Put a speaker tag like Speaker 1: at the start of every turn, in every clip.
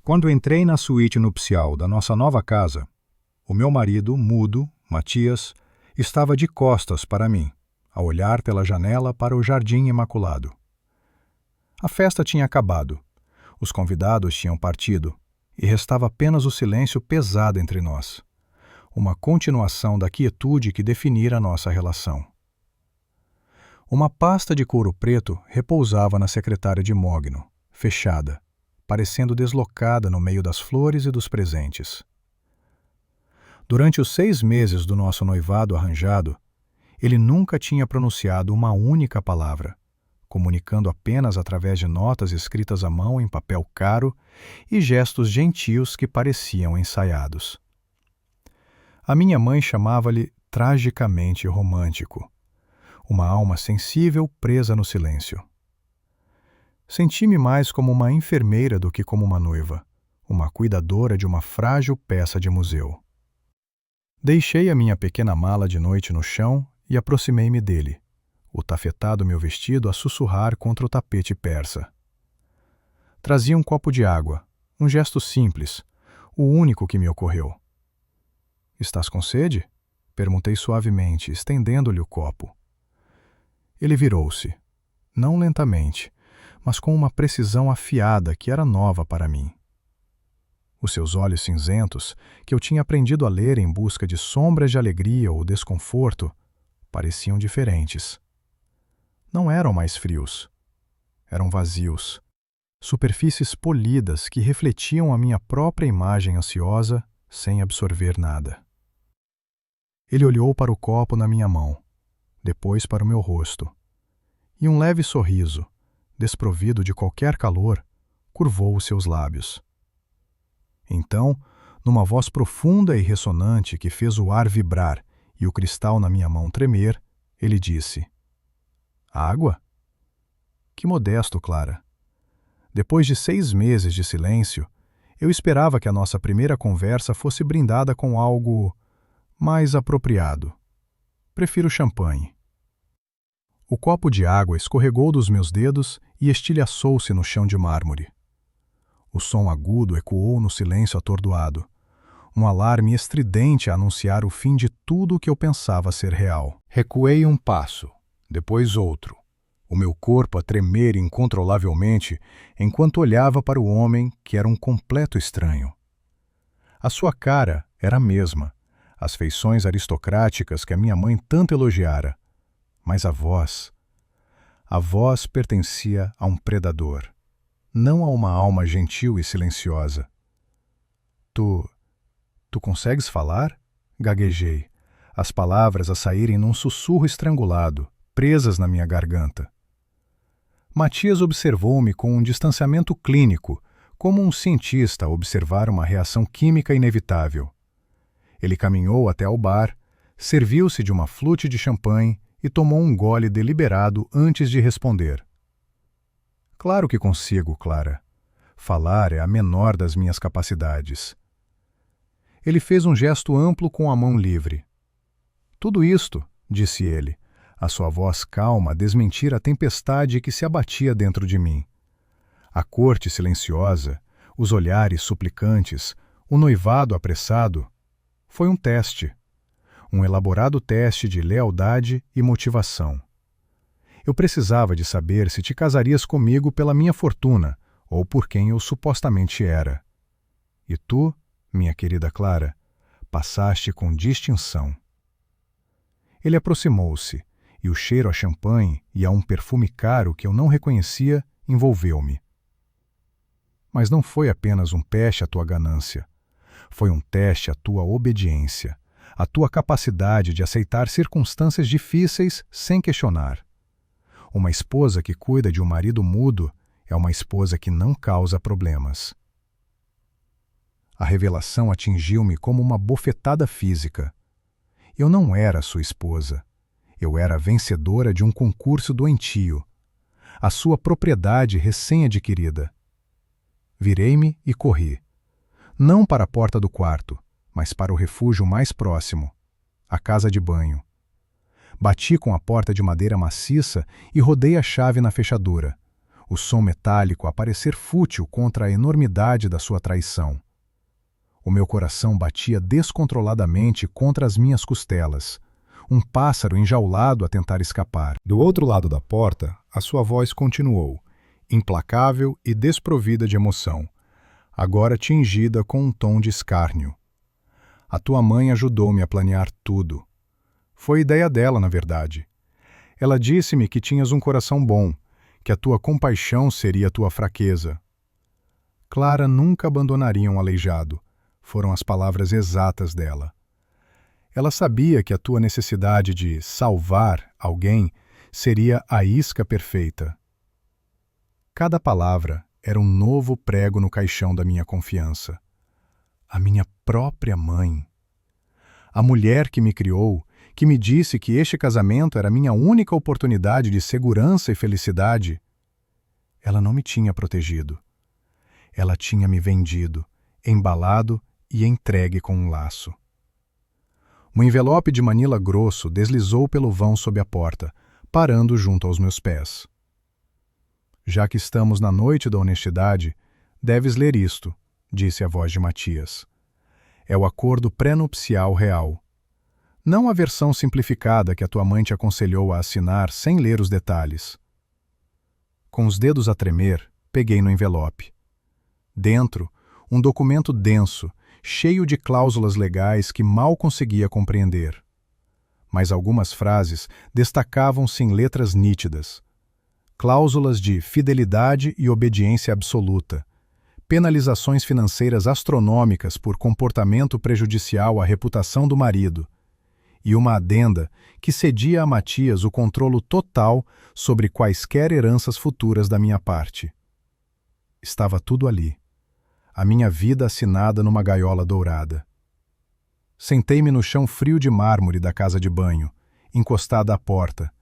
Speaker 1: Quando entrei na suíte nupcial da nossa nova casa, o meu marido, mudo, Matias, estava de costas para mim, a olhar pela janela para o jardim imaculado. A festa tinha acabado, os convidados tinham partido, e restava apenas o silêncio pesado entre nós, uma continuação da quietude que definira nossa relação. Uma pasta de couro preto repousava na secretária de Mogno, fechada, parecendo deslocada no meio das flores e dos presentes. Durante os 6 meses do nosso noivado arranjado, ele nunca tinha pronunciado uma única palavra, comunicando apenas através de notas escritas à mão em papel caro e gestos gentios que pareciam ensaiados. A minha mãe chamava-lhe tragicamente romântico, uma alma sensível presa no silêncio. Senti-me mais como uma enfermeira do que como uma noiva, uma cuidadora de uma frágil peça de museu. Deixei a minha pequena mala de noite no chão e aproximei-me dele, o tafetá do meu vestido a sussurrar contra o tapete persa. Trazia um copo de água, um gesto simples, o único que me ocorreu. — Estás com sede? Perguntei suavemente, estendendo-lhe o copo. Ele virou-se, não lentamente, mas com uma precisão afiada que era nova para mim. Os seus olhos cinzentos, que eu tinha aprendido a ler em busca de sombras de alegria ou desconforto, pareciam diferentes. Não eram mais frios. Eram vazios. Superfícies polidas que refletiam a minha própria imagem ansiosa, sem absorver nada. Ele olhou para o copo na minha mão, depois para o meu rosto. E um leve sorriso, desprovido de qualquer calor, curvou os seus lábios. Então, numa voz profunda e ressonante que fez o ar vibrar e o cristal na minha mão tremer, ele disse: — Água? Que modesto, Clara. Depois de 6 meses de silêncio, eu esperava que a nossa primeira conversa fosse brindada com algo mais apropriado. Prefiro champanhe. O copo de água escorregou dos meus dedos e estilhaçou-se no chão de mármore. O som agudo ecoou no silêncio atordoado, um alarme estridente a anunciar o fim de tudo o que eu pensava ser real. Recuei um passo, depois outro, o meu corpo a tremer incontrolavelmente enquanto olhava para o homem que era um completo estranho. A sua cara era a mesma, as feições aristocráticas que a minha mãe tanto elogiara, mas a voz pertencia a um predador, não a uma alma gentil e silenciosa. Tu consegues falar? Gaguejei, as palavras a saírem num sussurro estrangulado, presas na minha garganta. Matias observou-me com um distanciamento clínico, como um cientista a observar uma reação química inevitável. Ele caminhou até ao bar, serviu-se de uma flute de champanhe e tomou um gole deliberado antes de responder. — Claro que consigo, Clara. Falar é a menor das minhas capacidades. Ele fez um gesto amplo com a mão livre. — Tudo isto, disse ele, a sua voz calma a desmentir a tempestade que se abatia dentro de mim. A corte silenciosa, os olhares suplicantes, o noivado apressado, foi um teste. Um elaborado teste de lealdade e motivação. Eu precisava de saber se te casarias comigo pela minha fortuna ou por quem eu supostamente era. E tu, minha querida Clara, passaste com distinção. Ele aproximou-se, e o cheiro a champanhe e a um perfume caro que eu não reconhecia envolveu-me. Mas não foi apenas um teste à tua ganância. Foi um teste à tua obediência, à tua capacidade de aceitar circunstâncias difíceis sem questionar. Uma esposa que cuida de um marido mudo é uma esposa que não causa problemas. A revelação atingiu-me como uma bofetada física. Eu não era sua esposa. Eu era a vencedora de um concurso doentio, a sua propriedade recém-adquirida. Virei-me e corri. Não para a porta do quarto, mas para o refúgio mais próximo, a casa de banho. Bati com a porta de madeira maciça e rodei a chave na fechadura. o som metálico a parecer fútil contra a enormidade da sua traição. O meu coração batia descontroladamente contra as minhas costelas, um pássaro enjaulado a tentar escapar. Do outro lado da porta, a sua voz continuou, implacável e desprovida de emoção, agora tingida com um tom de escárnio. A tua mãe ajudou-me a planear tudo. Foi ideia dela, na verdade. Ela disse-me que tinhas um coração bom, que a tua compaixão seria a tua fraqueza. Clara nunca abandonaria um aleijado, foram as palavras exatas dela. Ela sabia que a tua necessidade de salvar alguém seria a isca perfeita. Cada palavra era um novo prego no caixão da minha confiança. A minha própria mãe. A mulher que me criou, que me disse que este casamento era minha única oportunidade de segurança e felicidade. Ela não me tinha protegido. Ela tinha me vendido, embalado e entregue com um laço. Um envelope de manila grosso deslizou pelo vão sob a porta, parando junto aos meus pés. Já que estamos na noite da honestidade, deves ler isto, disse a voz de Matias. É o acordo pré-nupcial real. Não a versão simplificada que a tua mãe te aconselhou a assinar sem ler os detalhes. Com os dedos a tremer, peguei no envelope. Dentro, um documento denso, cheio de cláusulas legais que mal conseguia compreender. Mas algumas frases destacavam-se em letras nítidas. Cláusulas de fidelidade e obediência absoluta, penalizações financeiras astronômicas por comportamento prejudicial à reputação do marido, e uma adenda que cedia a Matias o controle total sobre quaisquer heranças futuras da minha parte. Estava tudo ali, a minha vida assinada numa gaiola dourada. Sentei-me no chão frio de mármore da casa de banho, encostada à porta,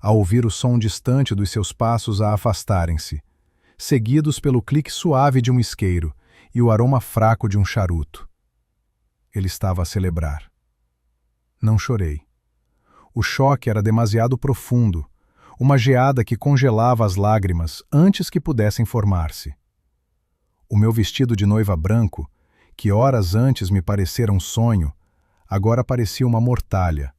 Speaker 1: a ouvir o som distante dos seus passos a afastarem-se, seguidos pelo clique suave de um isqueiro e o aroma fraco de um charuto. Ele estava a celebrar. Não chorei. O choque era demasiado profundo, uma geada que congelava as lágrimas antes que pudessem formar-se. O meu vestido de noiva branco, que horas antes me parecera um sonho, agora parecia uma mortalha,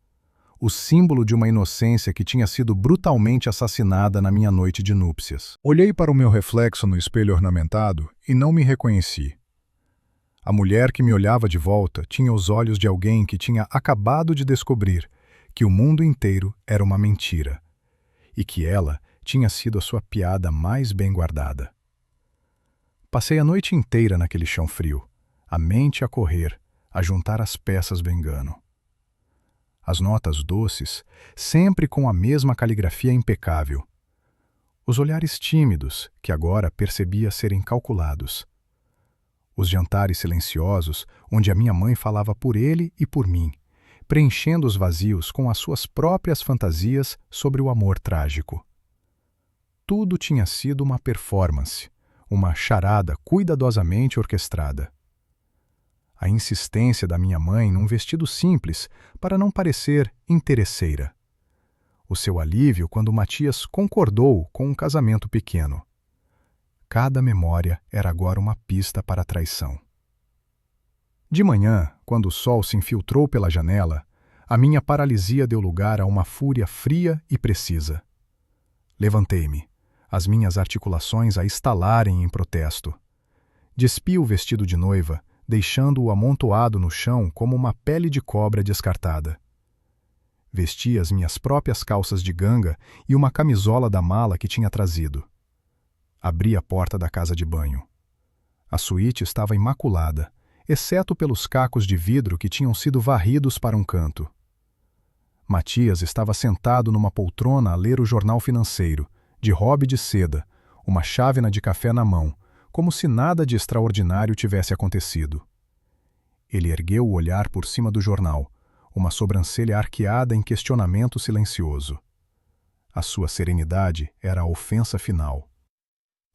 Speaker 1: o símbolo de uma inocência que tinha sido brutalmente assassinada na minha noite de núpcias. Olhei para o meu reflexo no espelho ornamentado e não me reconheci. A mulher que me olhava de volta tinha os olhos de alguém que tinha acabado de descobrir que o mundo inteiro era uma mentira e que ela tinha sido a sua piada mais bem guardada. Passei a noite inteira naquele chão frio, a mente a correr, a juntar as peças do engano. As notas doces, sempre com a mesma caligrafia impecável. Os olhares tímidos, que agora percebia serem calculados. Os jantares silenciosos, onde a minha mãe falava por ele e por mim, preenchendo os vazios com as suas próprias fantasias sobre o amor trágico. Tudo tinha sido uma performance, uma charada cuidadosamente orquestrada. A insistência da minha mãe num vestido simples para não parecer interesseira. O seu alívio quando Matias concordou com um casamento pequeno. Cada memória era agora uma pista para a traição. De manhã, quando o sol se infiltrou pela janela, a minha paralisia deu lugar a uma fúria fria e precisa. Levantei-me, as minhas articulações a estalarem em protesto. Despi o vestido de noiva, deixando-o amontoado no chão como uma pele de cobra descartada. Vesti as minhas próprias calças de ganga e uma camisola da mala que tinha trazido. Abri a porta da casa de banho. A suíte estava imaculada, exceto pelos cacos de vidro que tinham sido varridos para um canto. Matias estava sentado numa poltrona a ler o jornal financeiro, de robe de seda, uma chávena de café na mão, como se nada de extraordinário tivesse acontecido. Ele ergueu o olhar por cima do jornal, uma sobrancelha arqueada em questionamento silencioso. A sua serenidade era a ofensa final.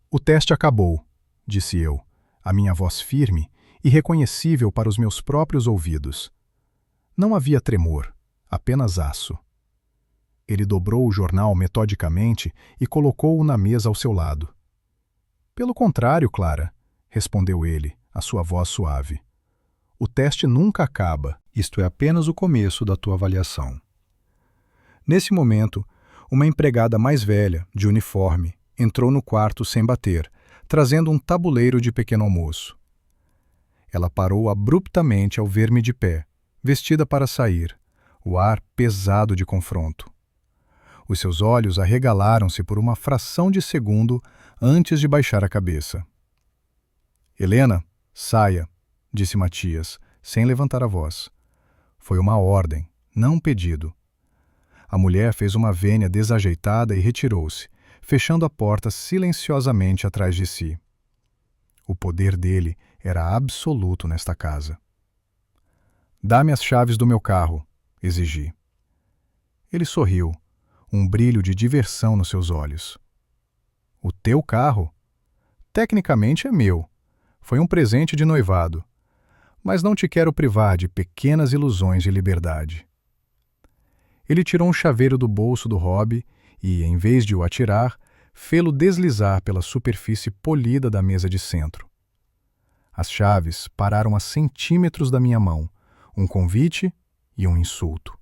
Speaker 1: O teste acabou, disse eu, a minha voz firme e reconhecível para os meus próprios ouvidos. Não havia tremor, apenas aço. Ele dobrou o jornal metodicamente e colocou-o na mesa ao seu lado. Pelo contrário, Clara, respondeu ele, a sua voz suave. O teste nunca acaba, isto é apenas o começo da tua avaliação. Nesse momento, uma empregada mais velha, de uniforme, entrou no quarto sem bater, trazendo um tabuleiro de pequeno almoço. Ela parou abruptamente ao ver-me de pé, vestida para sair, o ar pesado de confronto. Os seus olhos arregalaram-se por uma fração de segundo antes de baixar a cabeça. Helena, saia, disse Matias, sem levantar a voz. Foi uma ordem, não um pedido. A mulher fez uma vênia desajeitada e retirou-se, fechando a porta silenciosamente atrás de si. O poder dele era absoluto nesta casa. Dá-me as chaves do meu carro, exigi. Ele sorriu, um brilho de diversão nos seus olhos. O teu carro? Tecnicamente é meu. Foi um presente de noivado. Mas não te quero privar de pequenas ilusões de liberdade. Ele tirou um chaveiro do bolso do hobby e, em vez de o atirar, fê-lo deslizar pela superfície polida da mesa de centro. As chaves pararam a centímetros da minha mão, um convite e um insulto.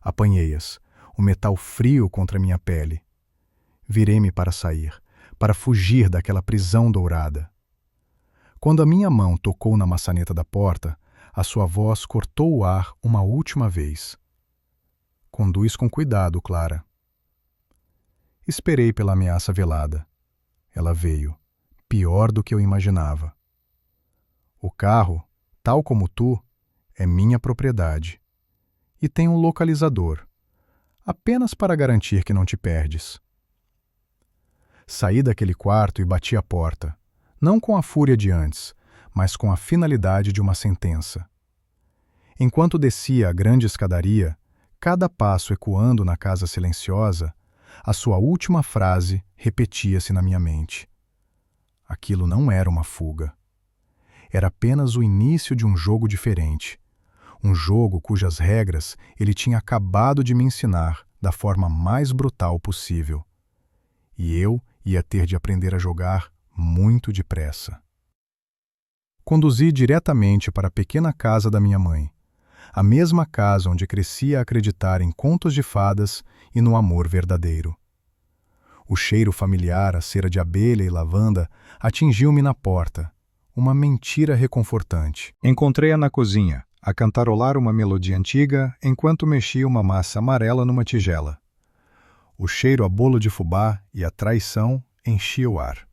Speaker 1: Apanhei-as, o metal frio contra minha pele. Virei-me para sair, para fugir daquela prisão dourada. Quando a minha mão tocou na maçaneta da porta, a sua voz cortou o ar uma última vez. Conduz com cuidado, Clara. Esperei pela ameaça velada. Ela veio, pior do que eu imaginava. O carro, tal como tu, é minha propriedade. E tem um localizador, apenas para garantir que não te perdes. Saí daquele quarto e bati a porta, não com a fúria de antes, mas com a finalidade de uma sentença. Enquanto descia a grande escadaria, cada passo ecoando na casa silenciosa, a sua última frase repetia-se na minha mente. Aquilo não era uma fuga. Era apenas o início de um jogo diferente. Um jogo cujas regras ele tinha acabado de me ensinar da forma mais brutal possível. E eu ia ter de aprender a jogar muito depressa. Conduzi diretamente para a pequena casa da minha mãe, a mesma casa onde crescia a acreditar em contos de fadas e no amor verdadeiro. O cheiro familiar à cera de abelha e lavanda atingiu-me na porta, uma mentira reconfortante. Encontrei-a na cozinha, a cantarolar uma melodia antiga enquanto mexia uma massa amarela numa tigela. O cheiro a bolo de fubá e a traição enchia o ar.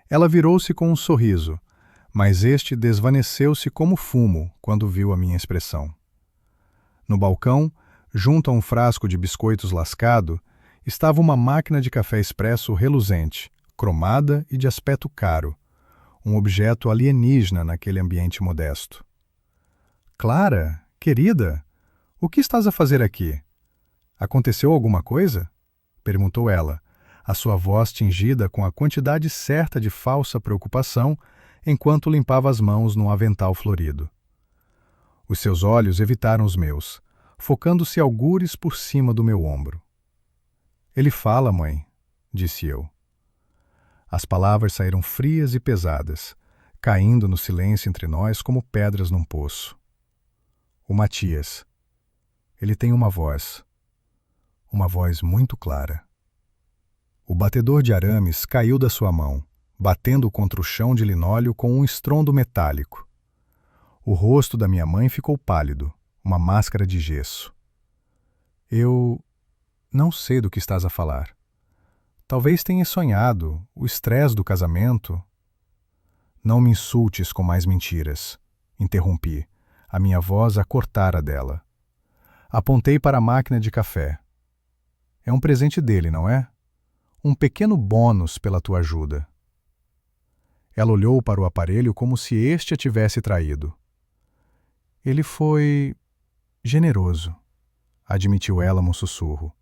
Speaker 1: Ela virou-se com um sorriso, mas este desvaneceu-se como fumo quando viu a minha expressão. No balcão, junto a um frasco de biscoitos lascado, estava uma máquina de café expresso reluzente, cromada e de aspecto caro, um objeto alienígena naquele ambiente modesto. Clara, querida, o que estás a fazer aqui? Aconteceu alguma coisa? Perguntou ela, a sua voz tingida com a quantidade certa de falsa preocupação enquanto limpava as mãos num avental florido. Os seus olhos evitaram os meus, focando-se algures por cima do meu ombro. Ele fala, mãe, disse eu. As palavras saíram frias e pesadas, caindo no silêncio entre nós como pedras num poço. O Matias. Ele tem uma voz muito clara. O batedor de arames caiu da sua mão, batendo contra o chão de linóleo com um estrondo metálico. O rosto da minha mãe ficou pálido, uma máscara de gesso. Eu não sei do que estás a falar. Talvez tenhas sonhado, o estresse do casamento. Não me insultes com mais mentiras, interrompi, a minha voz a cortar a dela. Apontei para a máquina de café. É um presente dele, não é? Um pequeno bônus pela tua ajuda. Ela olhou para o aparelho como se este a tivesse traído. Ele foi generoso, admitiu ela num sussurro.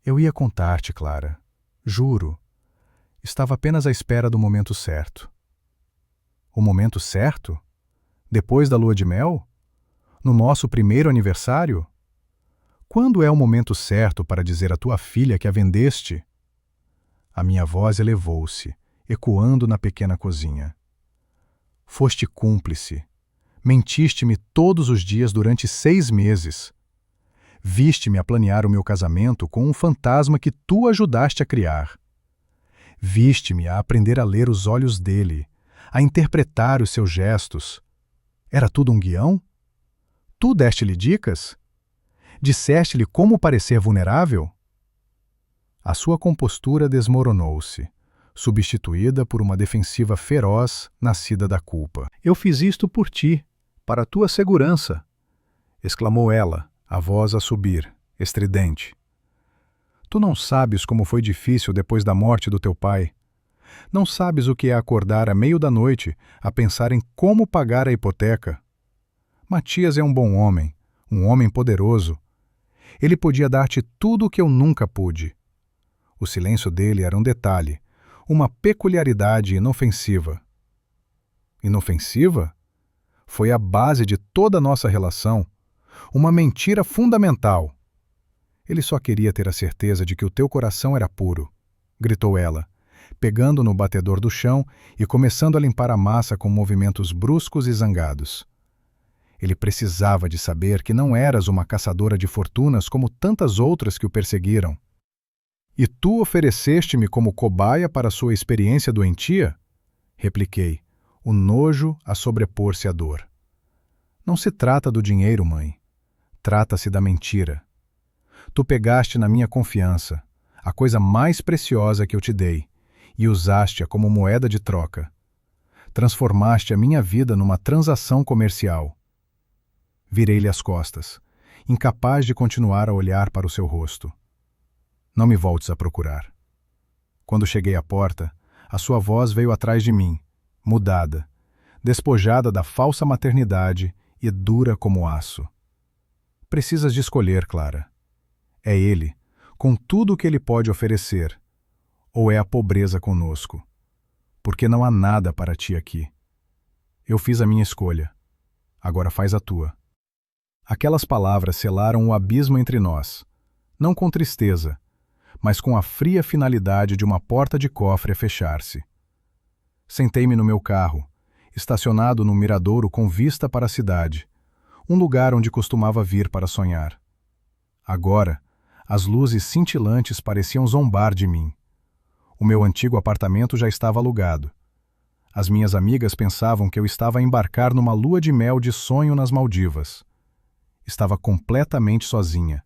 Speaker 1: Eu ia contar-te, Clara. Juro. Estava apenas à espera do momento certo. O momento certo? Depois da lua de mel? No nosso primeiro aniversário? Quando é o momento certo para dizer à tua filha que a vendeste? A minha voz elevou-se, ecoando na pequena cozinha. Foste cúmplice. Mentiste-me todos os dias durante 6 meses. Viste-me a planear o meu casamento com um fantasma que tu ajudaste a criar. Viste-me a aprender a ler os olhos dele, a interpretar os seus gestos. Era tudo um guião? Tu deste-lhe dicas? Disseste-lhe como parecer vulnerável? A sua compostura desmoronou-se, substituída por uma defensiva feroz nascida da culpa. Eu fiz isto por ti, para a tua segurança, exclamou ela, a voz a subir, estridente. Tu não sabes como foi difícil depois da morte do teu pai. Não sabes o que é acordar à meio da noite a pensar em como pagar a hipoteca. Matias é um bom homem, um homem poderoso. Ele podia dar-te tudo o que eu nunca pude. O silêncio dele era um detalhe, uma peculiaridade inofensiva. Inofensiva? Foi a base de toda a nossa relação, uma mentira fundamental. Ele só queria ter a certeza de que o teu coração era puro, gritou ela, pegando no batedor do chão e começando a limpar a massa com movimentos bruscos e zangados. Ele precisava de saber que não eras uma caçadora de fortunas como tantas outras que o perseguiram. E tu ofereceste-me como cobaia para sua experiência doentia? Repliquei, o nojo a sobrepor-se à dor. Não se trata do dinheiro, mãe. Trata-se da mentira. Tu pegaste na minha confiança, a coisa mais preciosa que eu te dei, e usaste-a como moeda de troca. Transformaste a minha vida numa transação comercial. Virei-lhe as costas, incapaz de continuar a olhar para o seu rosto. Não me voltes a procurar. Quando cheguei à porta, a sua voz veio atrás de mim, mudada, despojada da falsa maternidade e dura como aço. Precisas de escolher, Clara. É ele, com tudo o que ele pode oferecer, ou é a pobreza conosco, porque não há nada para ti aqui. Eu fiz a minha escolha, agora faz a tua. Aquelas palavras selaram o abismo entre nós, não com tristeza, mas com a fria finalidade de uma porta de cofre a fechar-se. Sentei-me no meu carro, estacionado no miradouro com vista para a cidade, um lugar onde costumava vir para sonhar. Agora, as luzes cintilantes pareciam zombar de mim. O meu antigo apartamento já estava alugado. As minhas amigas pensavam que eu estava a embarcar numa lua de mel de sonho nas Maldivas. Estava completamente sozinha,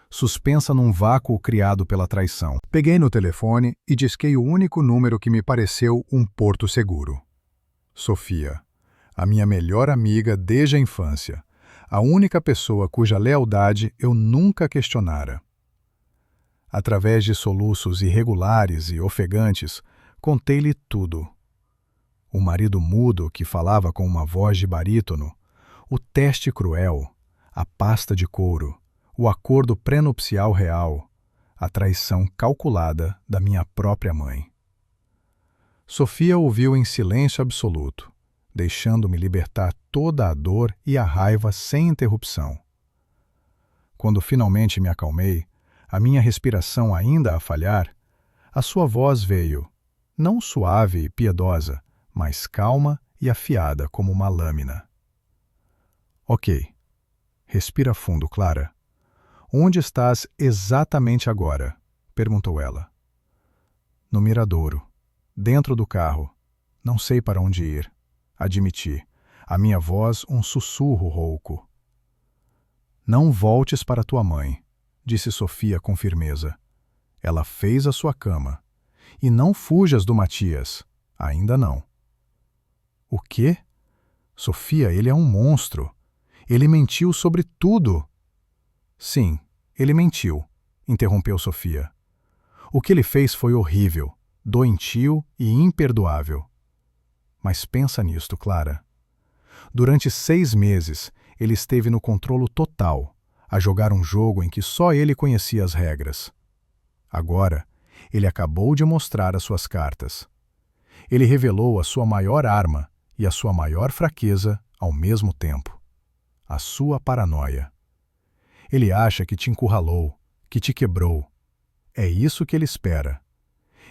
Speaker 1: suspensa num vácuo criado pela traição. Peguei no telefone e disquei o único número que me pareceu um porto seguro. Sofia, a minha melhor amiga desde a infância, a única pessoa cuja lealdade eu nunca questionara. Através de soluços irregulares e ofegantes, contei-lhe tudo. O marido mudo que falava com uma voz de barítono, o teste cruel, a pasta de couro, o acordo pré-nupcial real, a traição calculada da minha própria mãe. Sofia ouviu em silêncio absoluto, deixando-me libertar toda a dor e a raiva sem interrupção. Quando finalmente me acalmei, a minha respiração ainda a falhar, a sua voz veio, não suave e piedosa, mas calma e afiada como uma lâmina. Ok. Respira fundo, Clara. Onde estás exatamente agora? Perguntou ela. No miradouro. Dentro do carro. Não sei para onde ir. Admiti. A minha voz um sussurro rouco. Não voltes para tua mãe, disse Sofia com firmeza. Ela fez a sua cama. E não fujas do Matias. Ainda não. O quê? Sofia, ele é um monstro. Ele mentiu sobre tudo. Sim, ele mentiu, interrompeu Sofia. O que ele fez foi horrível, doentio e imperdoável. Mas pensa nisto, Clara. Durante 6 meses, ele esteve no controle total, a jogar um jogo em que só ele conhecia as regras. Agora, ele acabou de mostrar as suas cartas. Ele revelou a sua maior arma e a sua maior fraqueza ao mesmo tempo. A sua paranoia. Ele acha que te encurralou, que te quebrou. É isso que ele espera.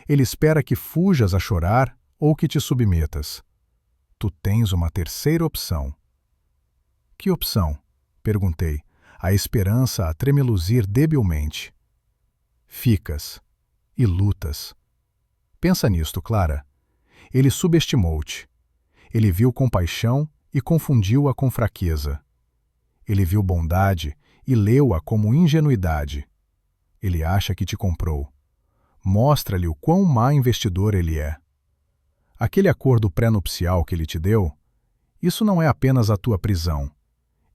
Speaker 1: Ele espera que fujas a chorar ou que te submetas. Tu tens uma terceira opção. Que opção? Perguntei, a esperança a tremeluzir debilmente. Ficas e lutas. Pensa nisto, Clara. Ele subestimou-te. Ele viu compaixão e confundiu-a com fraqueza. Ele viu bondade e leu-a como ingenuidade. Ele acha que te comprou. Mostra-lhe o quão má investidor ele é. Aquele acordo pré-nupcial que ele te deu, isso não é apenas a tua prisão.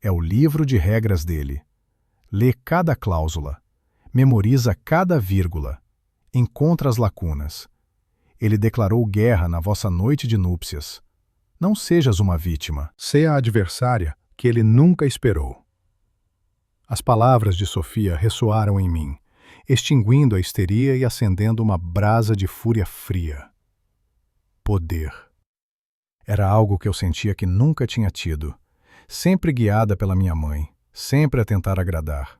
Speaker 1: É o livro de regras dele. Lê cada cláusula. Memoriza cada vírgula. Encontra as lacunas. Ele declarou guerra na vossa noite de núpcias. Não sejas uma vítima. Seja a adversária que ele nunca esperou. As palavras de Sofia ressoaram em mim, extinguindo a histeria e acendendo uma brasa de fúria fria. Poder. Era algo que eu sentia que nunca tinha tido, sempre guiada pela minha mãe, sempre a tentar agradar.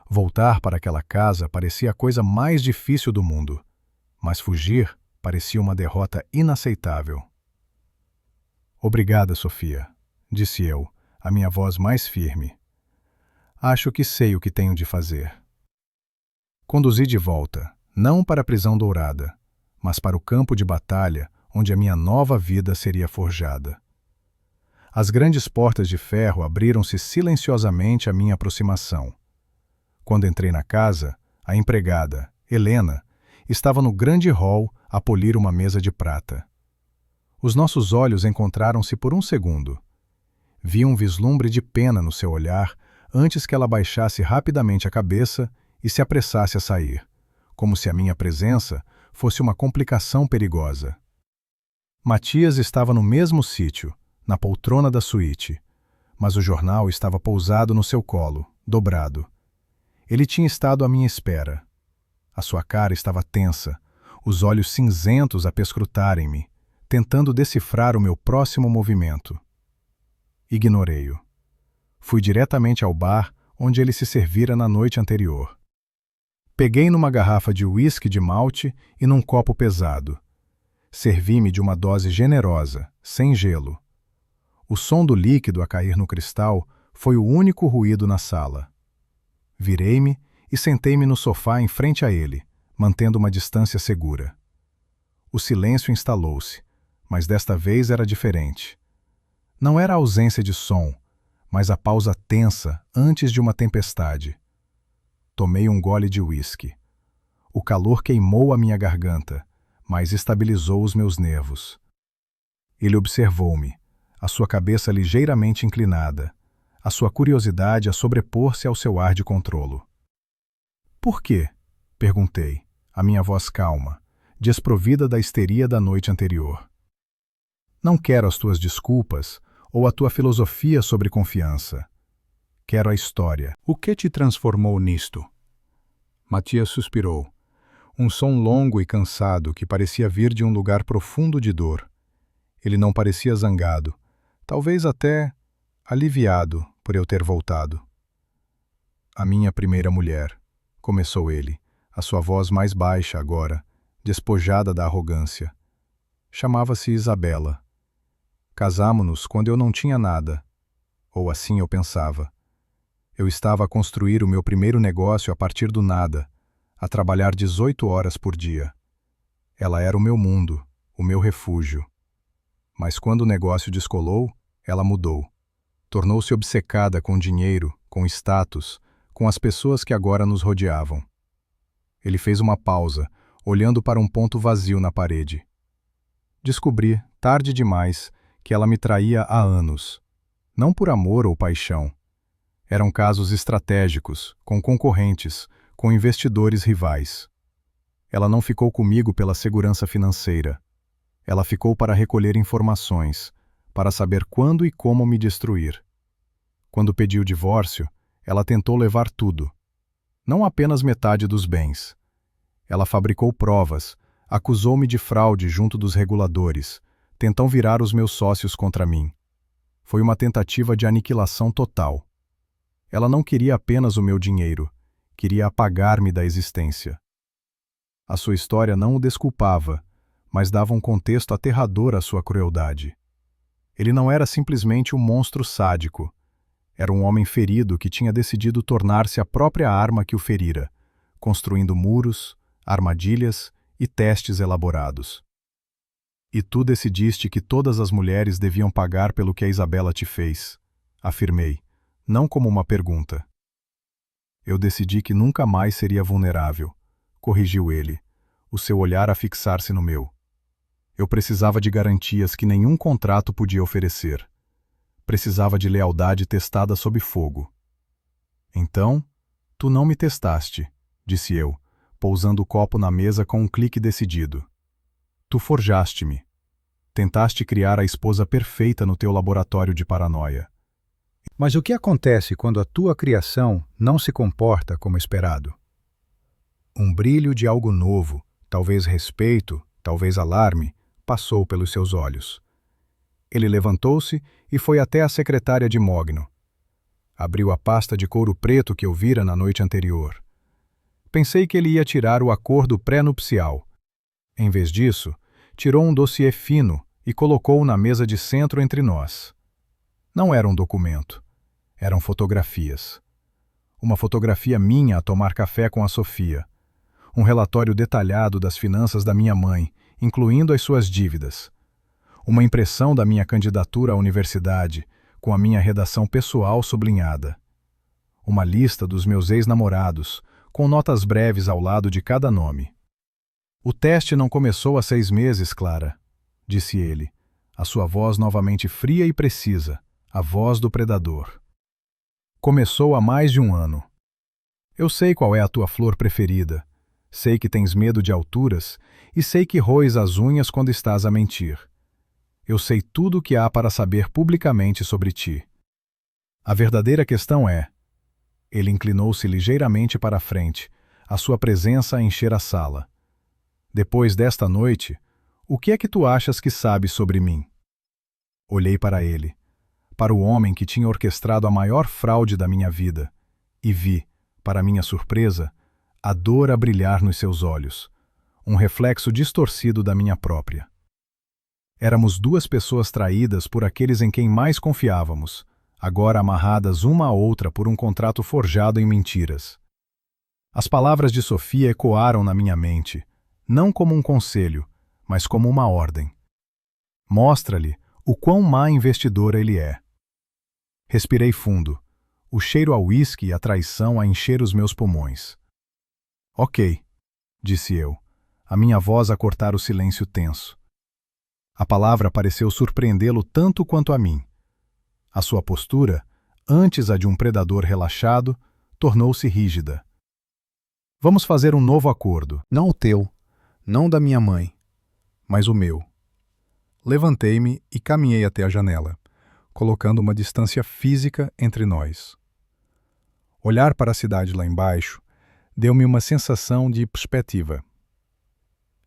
Speaker 1: Voltar para aquela casa parecia a coisa mais difícil do mundo, mas fugir parecia uma derrota inaceitável. Obrigada, Sofia, disse eu, a minha voz mais firme. Acho que sei o que tenho de fazer. Conduzi de volta, não para a prisão dourada, mas para o campo de batalha onde a minha nova vida seria forjada. As grandes portas de ferro abriram-se silenciosamente à minha aproximação. Quando entrei na casa, a empregada, Helena, estava no grande hall a polir uma mesa de prata. Os nossos olhos encontraram-se por um segundo. Vi um vislumbre de pena no seu olhar antes que ela baixasse rapidamente a cabeça e se apressasse a sair, como se a minha presença fosse uma complicação perigosa. Matias estava no mesmo sítio, na poltrona da suíte, mas o jornal estava pousado no seu colo, dobrado. Ele tinha estado à minha espera. A sua cara estava tensa, os olhos cinzentos a perscrutarem-me, tentando decifrar o meu próximo movimento. Ignorei-o. Fui diretamente ao bar onde ele se servira na noite anterior. Peguei numa garrafa de uísque de malte e num copo pesado. Servi-me de uma dose generosa, sem gelo. O som do líquido a cair no cristal foi o único ruído na sala. Virei-me e sentei-me no sofá em frente a ele, mantendo uma distância segura. O silêncio instalou-se, mas desta vez era diferente. Não era a ausência de som, mas a pausa tensa antes de uma tempestade. Tomei um gole de uísque. O calor queimou a minha garganta, mas estabilizou os meus nervos. Ele observou-me, a sua cabeça ligeiramente inclinada, a sua curiosidade a sobrepor-se ao seu ar de controlo. Por quê? Perguntei, a minha voz calma, desprovida da histeria da noite anterior. Não quero as tuas desculpas ou a tua filosofia sobre confiança. Quero a história. O que te transformou nisto? Matias suspirou. Um som longo e cansado que parecia vir de um lugar profundo de dor. Ele não parecia zangado, talvez até aliviado por eu ter voltado. A minha primeira mulher, começou ele, a sua voz mais baixa agora, despojada da arrogância. Chamava-se Isabela. Casámo-nos quando eu não tinha nada, ou assim eu pensava. Eu estava a construir o meu primeiro negócio a partir do nada, a trabalhar 18 horas por dia. Ela era o meu mundo, o meu refúgio. Mas quando o negócio descolou, ela mudou. Tornou-se obcecada com dinheiro, com status, com as pessoas que agora nos rodeavam. Ele fez uma pausa, olhando para um ponto vazio na parede. Descobri, tarde demais, que ela me traía há anos. Não por amor ou paixão. Eram casos estratégicos, com concorrentes, com investidores rivais. Ela não ficou comigo pela segurança financeira. Ela ficou para recolher informações, para saber quando e como me destruir. Quando pedi o divórcio, ela tentou levar tudo. Não apenas metade dos bens. Ela fabricou provas, acusou-me de fraude junto dos reguladores, tentou virar os meus sócios contra mim. Foi uma tentativa de aniquilação total. Ela não queria apenas o meu dinheiro, queria apagar-me da existência. A sua história não o desculpava, mas dava um contexto aterrador à sua crueldade. Ele não era simplesmente um monstro sádico. Era um homem ferido que tinha decidido tornar-se a própria arma que o ferira, construindo muros, armadilhas e testes elaborados. E tu decidiste que todas as mulheres deviam pagar pelo que a Isabela te fez, afirmei, não como uma pergunta. Eu decidi que nunca mais seria vulnerável, corrigiu ele, o seu olhar a fixar-se no meu. Eu precisava de garantias que nenhum contrato podia oferecer. Precisava de lealdade testada sob fogo. Então, tu não me testaste, disse eu, pousando o copo na mesa com um clique decidido. Tu forjaste-me. Tentaste criar a esposa perfeita no teu laboratório de paranoia. Mas o que acontece quando a tua criação não se comporta como esperado? Um brilho de algo novo, talvez respeito, talvez alarme, passou pelos seus olhos. Ele levantou-se e foi até a secretária de Mogno. Abriu a pasta de couro preto que eu vira na noite anterior. Pensei que ele ia tirar o acordo pré-nupcial. Em vez disso, tirou um dossiê fino e colocou-o na mesa de centro entre nós. Não era um documento. Eram fotografias. Uma fotografia minha a tomar café com a Sofia. Um relatório detalhado das finanças da minha mãe, incluindo as suas dívidas. Uma impressão da minha candidatura à universidade, com a minha redação pessoal sublinhada. Uma lista dos meus ex-namorados, com notas breves ao lado de cada nome. O teste não começou há 6 meses, Clara, disse ele, a sua voz novamente fria e precisa, a voz do predador. Começou há mais de 1 ano. Eu sei qual é a tua flor preferida. Sei que tens medo de alturas e sei que roes as unhas quando estás a mentir. Eu sei tudo o que há para saber publicamente sobre ti. A verdadeira questão é... Ele inclinou-se ligeiramente para a frente, a sua presença a encher a sala. Depois desta noite, o que é que tu achas que sabes sobre mim? Olhei para ele, para o homem que tinha orquestrado a maior fraude da minha vida, e vi, para minha surpresa, a dor a brilhar nos seus olhos, um reflexo distorcido da minha própria. Éramos 2 pessoas traídas por aqueles em quem mais confiávamos, agora amarradas uma à outra por um contrato forjado em mentiras. As palavras de Sofia ecoaram na minha mente, não como um conselho, mas como uma ordem. Mostra-lhe o quão má investidora ele é. Respirei fundo, o cheiro a uísque e a traição a encher os meus pulmões. Ok, disse eu, a minha voz a cortar o silêncio tenso. A palavra pareceu surpreendê-lo tanto quanto a mim. A sua postura, antes a de um predador relaxado, tornou-se rígida. Vamos fazer um novo acordo, não o teu, não da minha mãe, mas o meu. Levantei-me e caminhei até a janela, colocando uma distância física entre nós. Olhar para a cidade lá embaixo deu-me uma sensação de perspectiva.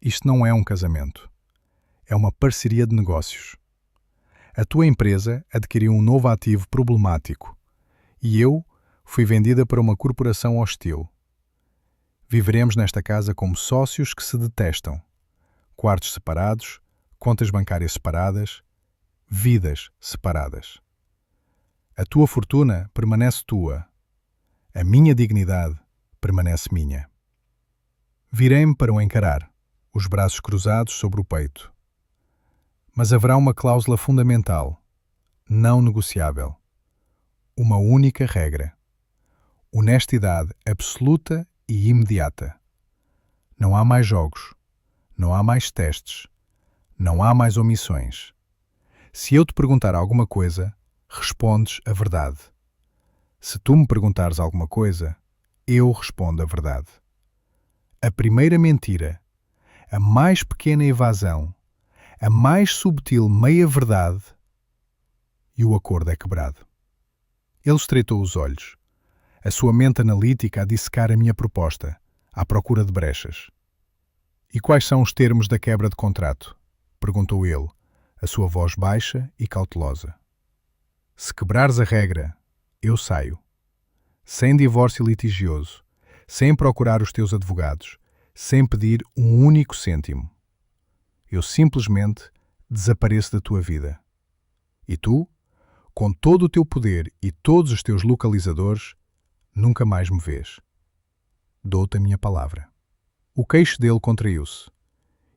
Speaker 1: Isto não é um casamento. É uma parceria de negócios. A tua empresa adquiriu um novo ativo problemático e eu fui vendida para uma corporação hostil. Viveremos nesta casa como sócios que se detestam. Quartos separados, contas bancárias separadas, vidas separadas. A tua fortuna permanece tua. A minha dignidade permanece minha. Virei-me para o encarar, os braços cruzados sobre o peito. Mas haverá uma cláusula fundamental, não negociável. Uma única regra. Honestidade absoluta e imediata. Não há mais jogos. Não há mais testes. Não há mais omissões. Se eu te perguntar alguma coisa, respondes a verdade. Se tu me perguntares alguma coisa, eu respondo a verdade. A primeira mentira, a mais pequena evasão, a mais subtil meia-verdade, e o acordo é quebrado. Ele estreitou os olhos, a sua mente analítica a dissecar a minha proposta, à procura de brechas. E quais são os termos da quebra de contrato? Perguntou ele, a sua voz baixa e cautelosa. Se quebrares a regra, eu saio. Sem divórcio litigioso, sem procurar os teus advogados, sem pedir um único cêntimo. Eu simplesmente desapareço da tua vida. E tu, com todo o teu poder e todos os teus localizadores, nunca mais me vês. Dou-te a minha palavra. O queixo dele contraiu-se.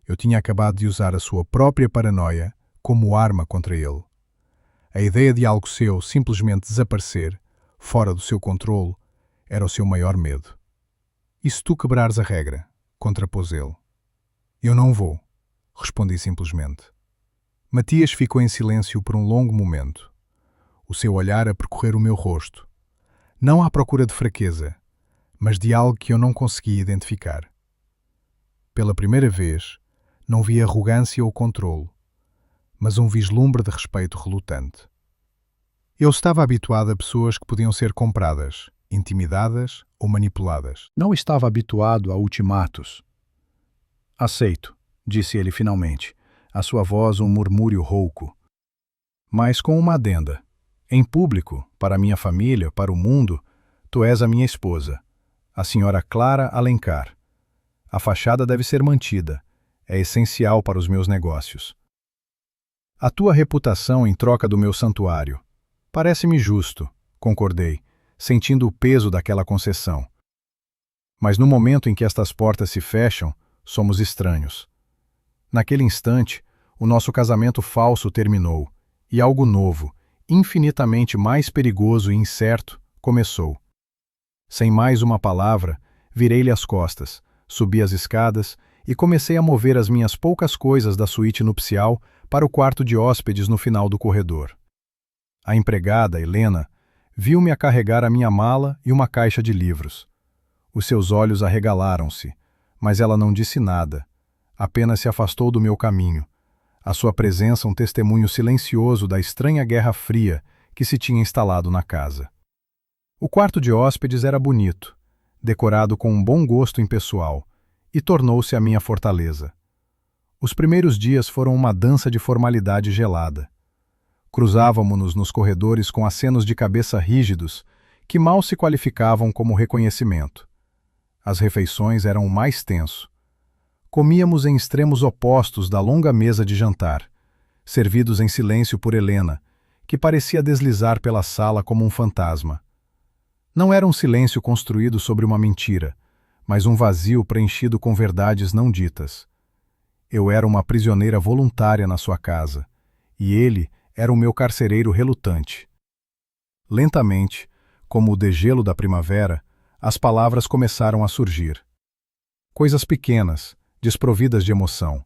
Speaker 1: Eu tinha acabado de usar a sua própria paranoia como arma contra ele. A ideia de algo seu simplesmente desaparecer, fora do seu controle, era o seu maior medo. E se tu quebrares a regra? Contrapôs ele. Eu não vou, respondi simplesmente. Matias ficou em silêncio por um longo momento, o seu olhar a percorrer o meu rosto, não à procura de fraqueza, mas de algo que eu não conseguia identificar. Pela primeira vez, não vi arrogância ou controle, mas um vislumbre de respeito relutante. Eu estava habituado a pessoas que podiam ser compradas, intimidadas ou manipuladas. Não estava habituado a ultimatos. Aceito, disse ele finalmente, a sua voz um murmúrio rouco. Mas com uma adenda. Em público, para minha família, para o mundo, tu és a minha esposa, a senhora Clara Alencar. A fachada deve ser mantida. É essencial para os meus negócios. A tua reputação em troca do meu santuário. Parece-me justo, concordei, sentindo o peso daquela concessão. Mas no momento em que estas portas se fecham, somos estranhos. Naquele instante, o nosso casamento falso terminou, e algo novo, infinitamente mais perigoso e incerto, começou. Sem mais uma palavra, virei-lhe as costas, subi as escadas e comecei a mover as minhas poucas coisas da suíte nupcial para o quarto de hóspedes no final do corredor. A empregada, Helena, viu-me a carregar a minha mala e uma caixa de livros. Os seus olhos arregalaram-se, mas ela não disse nada, apenas se afastou do meu caminho, a sua presença um testemunho silencioso da estranha guerra fria que se tinha instalado na casa. O quarto de hóspedes era bonito, decorado com um bom gosto impessoal, e tornou-se a minha fortaleza. Os primeiros dias foram uma dança de formalidade gelada. Cruzávamo-nos nos corredores com acenos de cabeça rígidos, que mal se qualificavam como reconhecimento. As refeições eram o mais tenso. Comíamos em extremos opostos da longa mesa de jantar, servidos em silêncio por Helena, que parecia deslizar pela sala como um fantasma. Não era um silêncio construído sobre uma mentira, mas um vazio preenchido com verdades não ditas. Eu era uma prisioneira voluntária na sua casa, e ele era o meu carcereiro relutante. Lentamente, como o degelo da primavera, as palavras começaram a surgir. Coisas pequenas, desprovidas de emoção.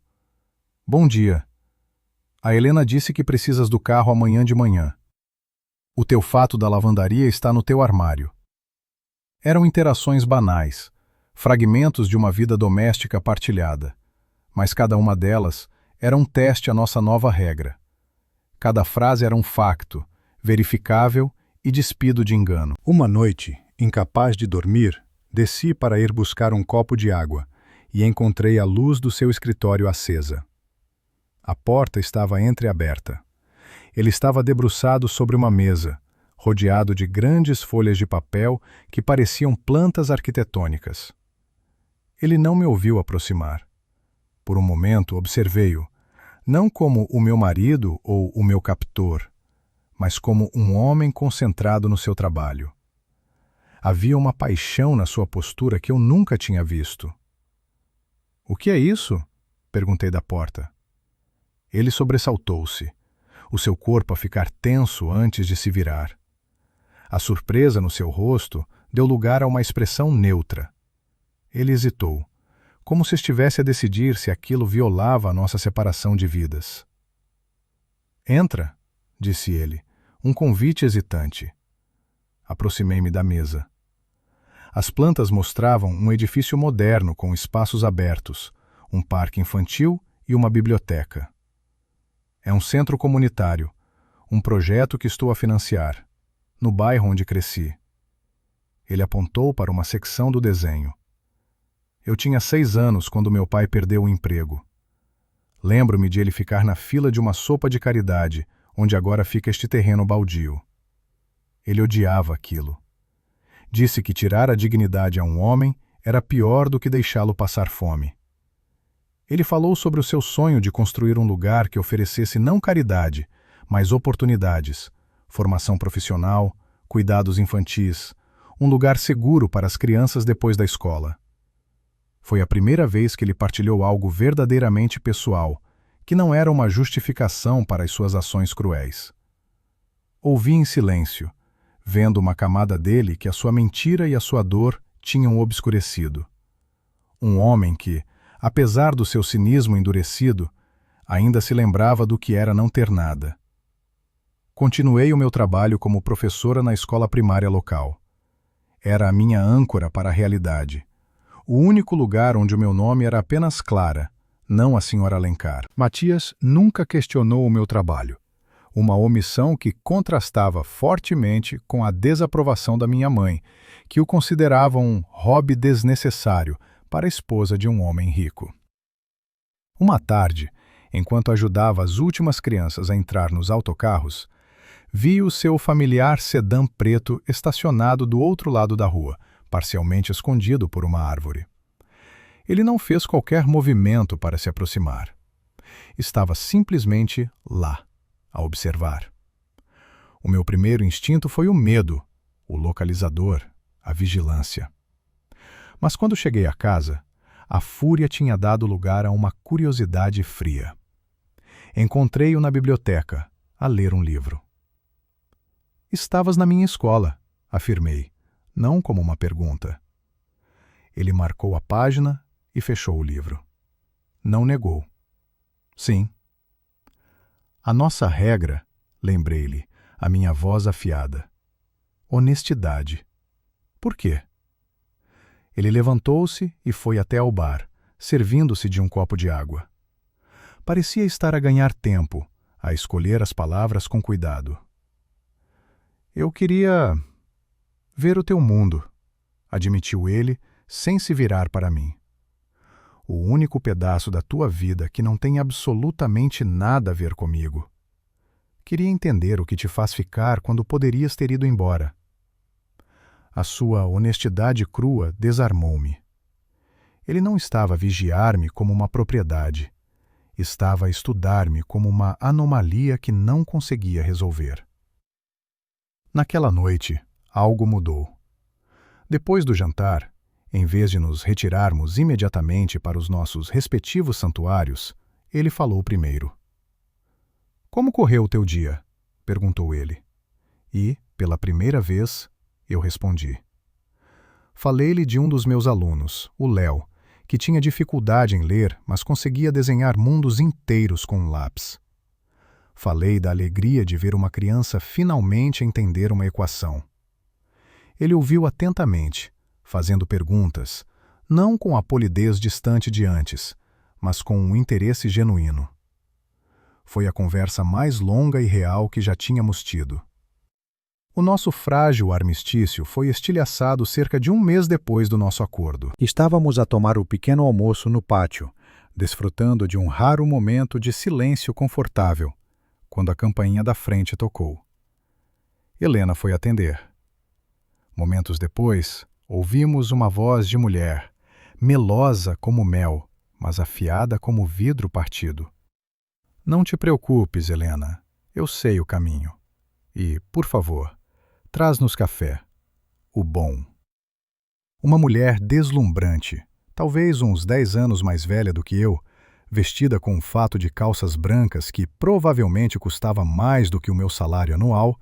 Speaker 1: Bom dia. A Helena disse que precisas do carro amanhã de manhã. O teu fato da lavandaria está no teu armário. Eram interações banais, fragmentos de uma vida doméstica partilhada, mas cada uma delas era um teste à nossa nova regra. Cada frase era um facto, verificável e despido de engano. Uma noite, incapaz de dormir, desci para ir buscar um copo de água e encontrei a luz do seu escritório acesa. A porta estava entreaberta. Ele estava debruçado sobre uma mesa, rodeado de grandes folhas de papel que pareciam plantas arquitetônicas. Ele não me ouviu aproximar. Por um momento observei-o, não como o meu marido ou o meu captor, mas como um homem concentrado no seu trabalho. Havia uma paixão na sua postura que eu nunca tinha visto. "O que é isso?" perguntei da porta. Ele sobressaltou-se, o seu corpo a ficar tenso antes de se virar. A surpresa no seu rosto deu lugar a uma expressão neutra. Ele hesitou, como se estivesse a decidir se aquilo violava a nossa separação de vidas. "Entra", disse ele, um convite hesitante. Aproximei-me da mesa. As plantas mostravam um edifício moderno com espaços abertos, um parque infantil e uma biblioteca. "É um centro comunitário, um projeto que estou a financiar, no bairro onde cresci." Ele apontou para uma secção do desenho. Eu tinha 6 anos quando meu pai perdeu o emprego. Lembro-me de ele ficar na fila de uma sopa de caridade, onde agora fica este terreno baldio. Ele odiava aquilo. Disse que tirar a dignidade a um homem era pior do que deixá-lo passar fome. Ele falou sobre o seu sonho de construir um lugar que oferecesse não caridade, mas oportunidades, formação profissional, cuidados infantis, um lugar seguro para as crianças depois da escola. Foi a primeira vez que ele partilhou algo verdadeiramente pessoal, que não era uma justificação para as suas ações cruéis. Ouvi em silêncio, vendo uma camada dele que a sua mentira e a sua dor tinham obscurecido. Um homem que, apesar do seu cinismo endurecido, ainda se lembrava do que era não ter nada. Continuei o meu trabalho como professora na escola primária local. Era a minha âncora para a realidade. O único lugar onde o meu nome era apenas Clara, não a senhora Alencar. Matias nunca questionou o meu trabalho, uma omissão que contrastava fortemente com a desaprovação da minha mãe, que o considerava um hobby desnecessário para a esposa de um homem rico. Uma tarde, enquanto ajudava as últimas crianças a entrar nos autocarros, vi o seu familiar sedã preto estacionado do outro lado da rua, parcialmente escondido por uma árvore. Ele não fez qualquer movimento para se aproximar. Estava simplesmente lá, a observar. O meu primeiro instinto foi o medo, o localizador, a vigilância. Mas quando cheguei à casa, a fúria tinha dado lugar a uma curiosidade fria. Encontrei-o na biblioteca, a ler um livro. "Estavas na minha escola", afirmei, não como uma pergunta. Ele marcou a página e fechou o livro. Não negou. "Sim." "A nossa regra", lembrei-lhe, a minha voz afiada. "Honestidade." "Por quê?" Ele levantou-se e foi até ao bar, servindo-se de um copo de água. Parecia estar a ganhar tempo, a escolher as palavras com cuidado. "Eu queria ver o teu mundo", admitiu ele, sem se virar para mim. "O único pedaço da tua vida que não tem absolutamente nada a ver comigo. Queria entender o que te faz ficar quando poderias ter ido embora." A sua honestidade crua desarmou-me. Ele não estava a vigiar-me como uma propriedade. Estava a estudar-me como uma anomalia que não conseguia resolver. Naquela noite, algo mudou. Depois do jantar, em vez de nos retirarmos imediatamente para os nossos respectivos santuários, ele falou primeiro. "Como correu o teu dia?" perguntou ele. E, pela primeira vez, eu respondi. Falei-lhe de um dos meus alunos, o Léo, que tinha dificuldade em ler, mas conseguia desenhar mundos inteiros com um lápis. Falei da alegria de ver uma criança finalmente entender uma equação. Ele ouviu atentamente, fazendo perguntas, não com a polidez distante de antes, mas com um interesse genuíno. Foi a conversa mais longa e real que já tínhamos tido. O nosso frágil armistício foi estilhaçado cerca de um mês depois do nosso acordo. Estávamos a tomar o pequeno almoço no pátio, desfrutando de um raro momento de silêncio confortável, quando a campainha da frente tocou. Helena foi atender. Momentos depois, ouvimos uma voz de mulher, melosa como mel, mas afiada como vidro partido. "Não te preocupes, Helena. Eu sei o caminho. E, por favor, traz-nos café. O bom." Uma mulher deslumbrante, talvez uns 10 anos mais velha do que eu, vestida com um fato de calças brancas que provavelmente custava mais do que o meu salário anual,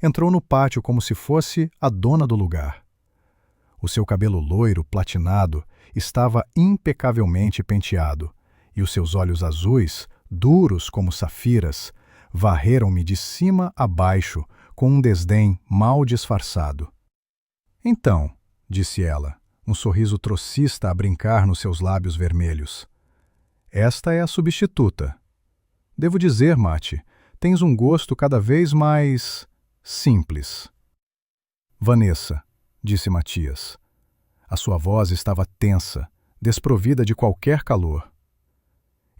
Speaker 1: entrou no pátio como se fosse a dona do lugar. O seu cabelo loiro, platinado, estava impecavelmente penteado, e os seus olhos azuis, duros como safiras, varreram-me de cima a baixo com um desdém mal disfarçado. "Então", disse ela, um sorriso trocista a brincar nos seus lábios vermelhos. "Esta é a substituta. Devo dizer, Mate, tens um gosto cada vez mais simples." "Vanessa", disse Matias. A sua voz estava tensa, desprovida de qualquer calor.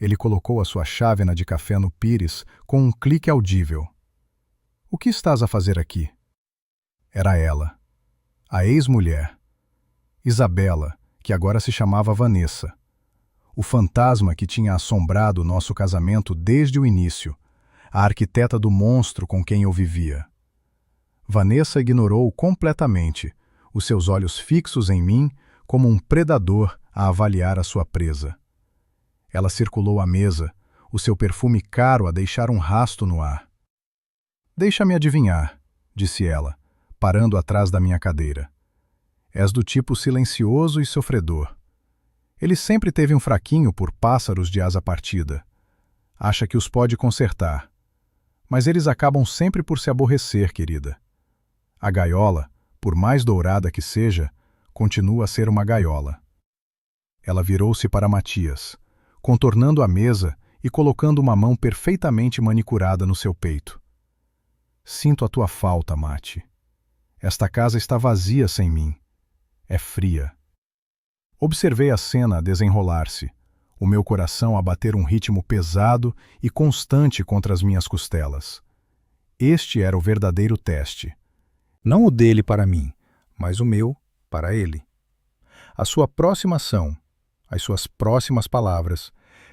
Speaker 1: Ele colocou a sua chávena de café no pires com um clique audível. "O que estás a fazer aqui?" Era ela, a ex-mulher, Isabela, que agora se chamava Vanessa. O fantasma que tinha assombrado nosso casamento desde o início, a arquiteta do monstro com quem eu vivia. Vanessa ignorou completamente, os seus olhos fixos em mim como um predador a avaliar a sua presa. Ela circulou a mesa, o seu perfume caro a deixar um rasto no ar. "Deixa-me adivinhar", disse ela, parando atrás da minha cadeira. "És do tipo silencioso e sofredor. Ele sempre teve um fraquinho por pássaros de asa partida. Acha que os pode consertar. Mas eles acabam sempre por se aborrecer, querida. A gaiola, por mais dourada que seja, continua a ser uma gaiola." Ela virou-se para Matias, contornando a mesa e colocando uma mão perfeitamente manicurada no seu peito. "Sinto a tua falta, Mati. Esta casa está vazia sem mim. É fria." Observei a cena a desenrolar-se, o meu coração a bater um ritmo pesado e constante contra as minhas costelas. Este era o verdadeiro teste. Não o dele para mim, mas o meu para ele. A sua próxima ação, as suas próximas palavras,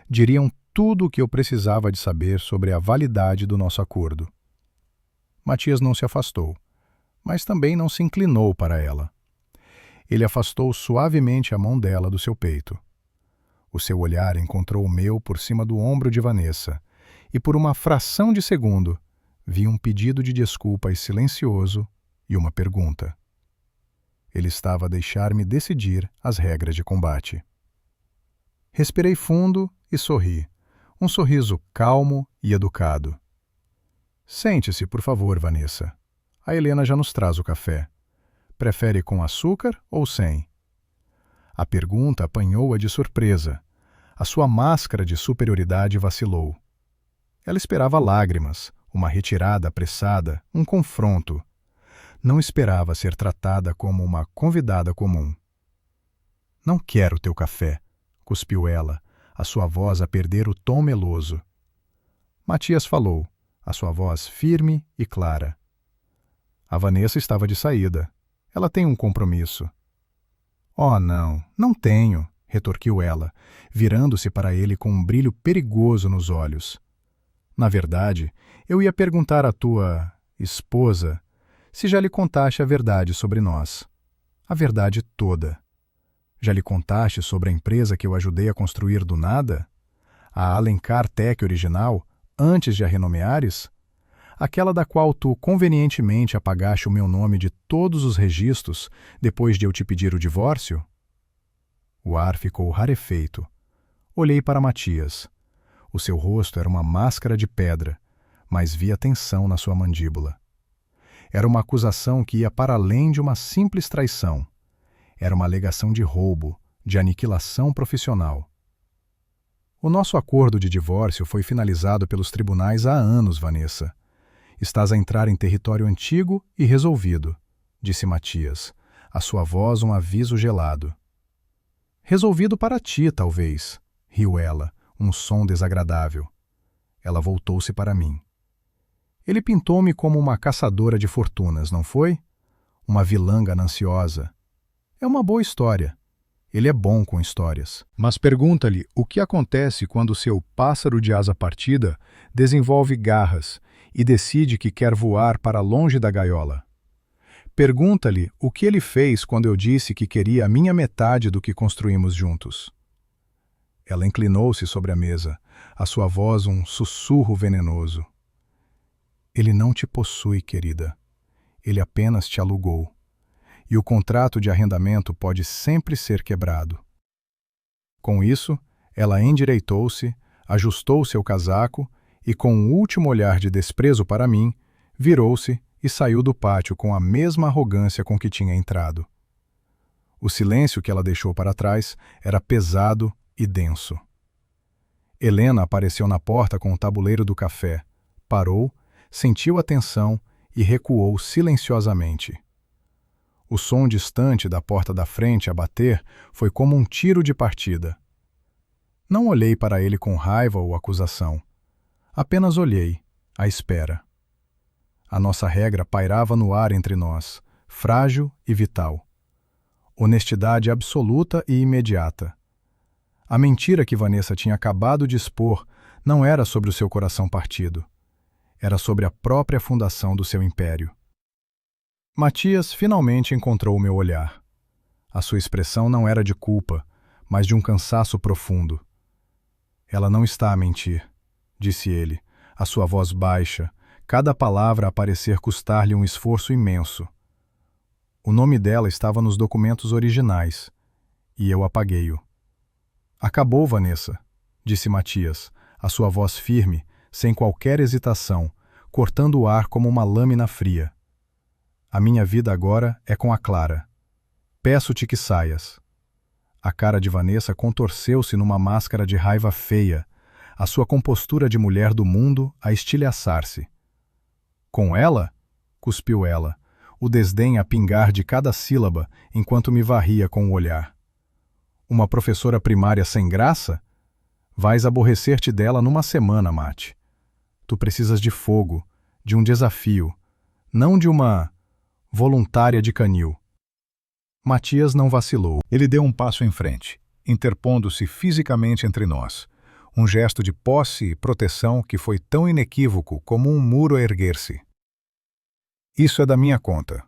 Speaker 1: diriam tudo o que eu precisava de saber sobre a validade do nosso acordo. Matias não se afastou, mas também não se inclinou para ela. Ele afastou suavemente a mão dela do seu peito. O seu olhar encontrou o meu por cima do ombro de Vanessa, e por uma fração de segundo, vi um pedido de desculpas silencioso e uma pergunta. Ele estava a deixar-me decidir as regras de combate. Respirei fundo e sorri, um sorriso calmo e educado. "Sente-se, por favor, Vanessa. A Helena já nos traz o café. Prefere com açúcar ou sem?" A pergunta apanhou-a de surpresa. A sua máscara de superioridade vacilou. Ela esperava lágrimas, uma retirada apressada, um confronto. Não esperava ser tratada como uma convidada comum. "Não quero teu café", cuspiu ela, a sua voz a perder o tom meloso. Matias falou, a sua voz firme e clara. A Vanessa estava de saída. Ela tem um compromisso. "Oh, não, não tenho", retorquiu ela, virando-se para ele com um brilho perigoso nos olhos. "Na verdade, eu ia perguntar à tua esposa se já lhe contaste a verdade sobre nós. A verdade toda. Já lhe contaste sobre a empresa que eu ajudei a construir do nada? A Alencar Tech original, antes de a renomeares? Aquela da qual tu convenientemente apagaste o meu nome de todos os registros depois de eu te pedir o divórcio?" O ar ficou rarefeito. Olhei para Matias. O seu rosto era uma máscara de pedra, mas via tensão na sua mandíbula. Era uma acusação que ia para além de uma simples traição. Era uma alegação de roubo, de aniquilação profissional. "O nosso acordo de divórcio foi finalizado pelos tribunais há anos, Vanessa. Estás a entrar em território antigo e resolvido", disse Matias, a sua voz um aviso gelado. "Resolvido para ti, talvez", riu ela, um som desagradável. Ela voltou-se para mim. "Ele pintou-me como uma caçadora de fortunas, não foi? Uma vilã gananciosa. É uma boa história. Ele é bom com histórias. Mas pergunta-lhe o que acontece quando seu pássaro de asa partida desenvolve garras e decide que quer voar para longe da gaiola. Pergunta-lhe o que ele fez quando eu disse que queria a minha metade do que construímos juntos." Ela inclinou-se sobre a mesa, a sua voz um sussurro venenoso. "Ele não te possui, querida. Ele apenas te alugou. E o contrato de arrendamento pode sempre ser quebrado." Com isso, ela endireitou-se, ajustou seu casaco e, com um último olhar de desprezo para mim, virou-se e saiu do pátio com a mesma arrogância com que tinha entrado. O silêncio que ela deixou para trás era pesado e denso. Helena apareceu na porta com o tabuleiro do café, parou, sentiu a tensão e recuou silenciosamente. O som distante da porta da frente a bater foi como um tiro de partida. Não olhei para ele com raiva ou acusação. Apenas olhei, à espera. A nossa regra pairava no ar entre nós, frágil e vital. Honestidade absoluta e imediata. A mentira que Vanessa tinha acabado de expor não era sobre o seu coração partido. Era sobre a própria fundação do seu império. Matias finalmente encontrou o meu olhar. A sua expressão não era de culpa, mas de um cansaço profundo. Ela não está a mentir, disse ele, a sua voz baixa, cada palavra a parecer custar-lhe um esforço imenso. O nome dela estava nos documentos originais, e eu apaguei-o. Acabou, Vanessa, disse Matias, a sua voz firme, sem qualquer hesitação, cortando o ar como uma lâmina fria. A minha vida agora é com a Clara. Peço-te que saias. A cara de Vanessa contorceu-se numa máscara de raiva feia, a sua compostura de mulher do mundo a estilhaçar-se. Com ela? Cuspiu ela, o desdém a pingar de cada sílaba enquanto me varria com o olhar. Uma professora primária sem graça? Vais aborrecer-te dela numa semana, Mate. Tu precisas de fogo, de um desafio, não de uma voluntária de canil. Matias não vacilou. Ele deu um passo em frente, interpondo-se fisicamente entre nós. Um gesto de posse e proteção que foi tão inequívoco como um muro a erguer-se. Isso é da minha conta.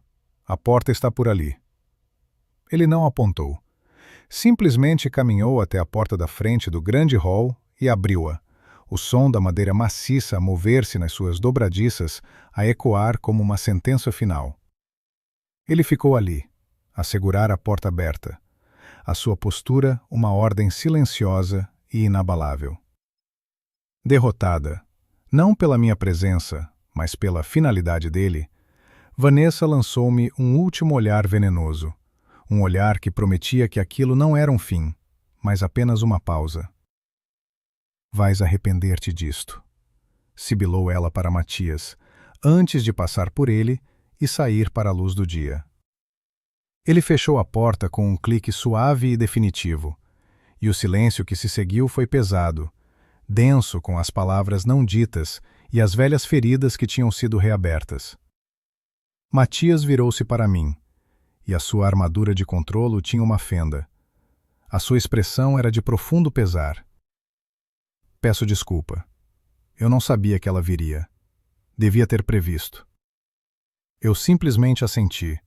Speaker 1: A porta está por ali. Ele não apontou. Simplesmente caminhou até a porta da frente do grande hall e abriu-a, o som da madeira maciça a mover-se nas suas dobradiças a ecoar como uma sentença final. Ele ficou ali, a segurar a porta aberta, a sua postura uma ordem silenciosa e inabalável. Derrotada, não pela minha presença, mas pela finalidade dele, Vanessa lançou-me um último olhar venenoso, um olhar que prometia que aquilo não era um fim, mas apenas uma pausa. Vais arrepender-te disto, sibilou ela para Matias, antes de passar por ele e sair para a luz do dia. Ele fechou a porta com um clique suave e definitivo, e o silêncio que se seguiu foi pesado, denso com as palavras não ditas e as velhas feridas que tinham sido reabertas. Matias virou-se para mim, e a sua armadura de controlo tinha uma fenda. A sua expressão era de profundo pesar. Peço desculpa. Eu não sabia que ela viria. Devia ter previsto. Eu simplesmente assenti,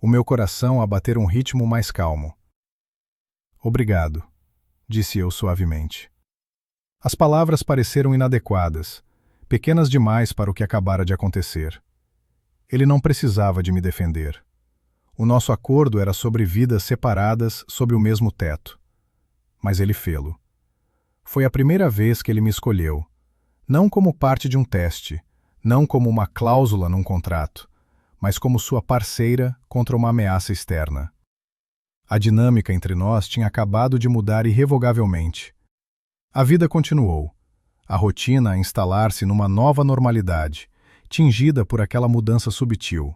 Speaker 1: o meu coração a bater um ritmo mais calmo. Obrigado, disse eu suavemente. As palavras pareceram inadequadas, pequenas demais para o que acabara de acontecer. Ele não precisava de me defender. O nosso acordo era sobre vidas separadas sob o mesmo teto. Mas ele fê-lo. Foi a primeira vez que ele me escolheu, não como parte de um teste, não como uma cláusula num contrato, mas como sua parceira contra uma ameaça externa. A dinâmica entre nós tinha acabado de mudar irrevogavelmente. A vida continuou, a rotina a instalar-se numa nova normalidade, tingida por aquela mudança subtil.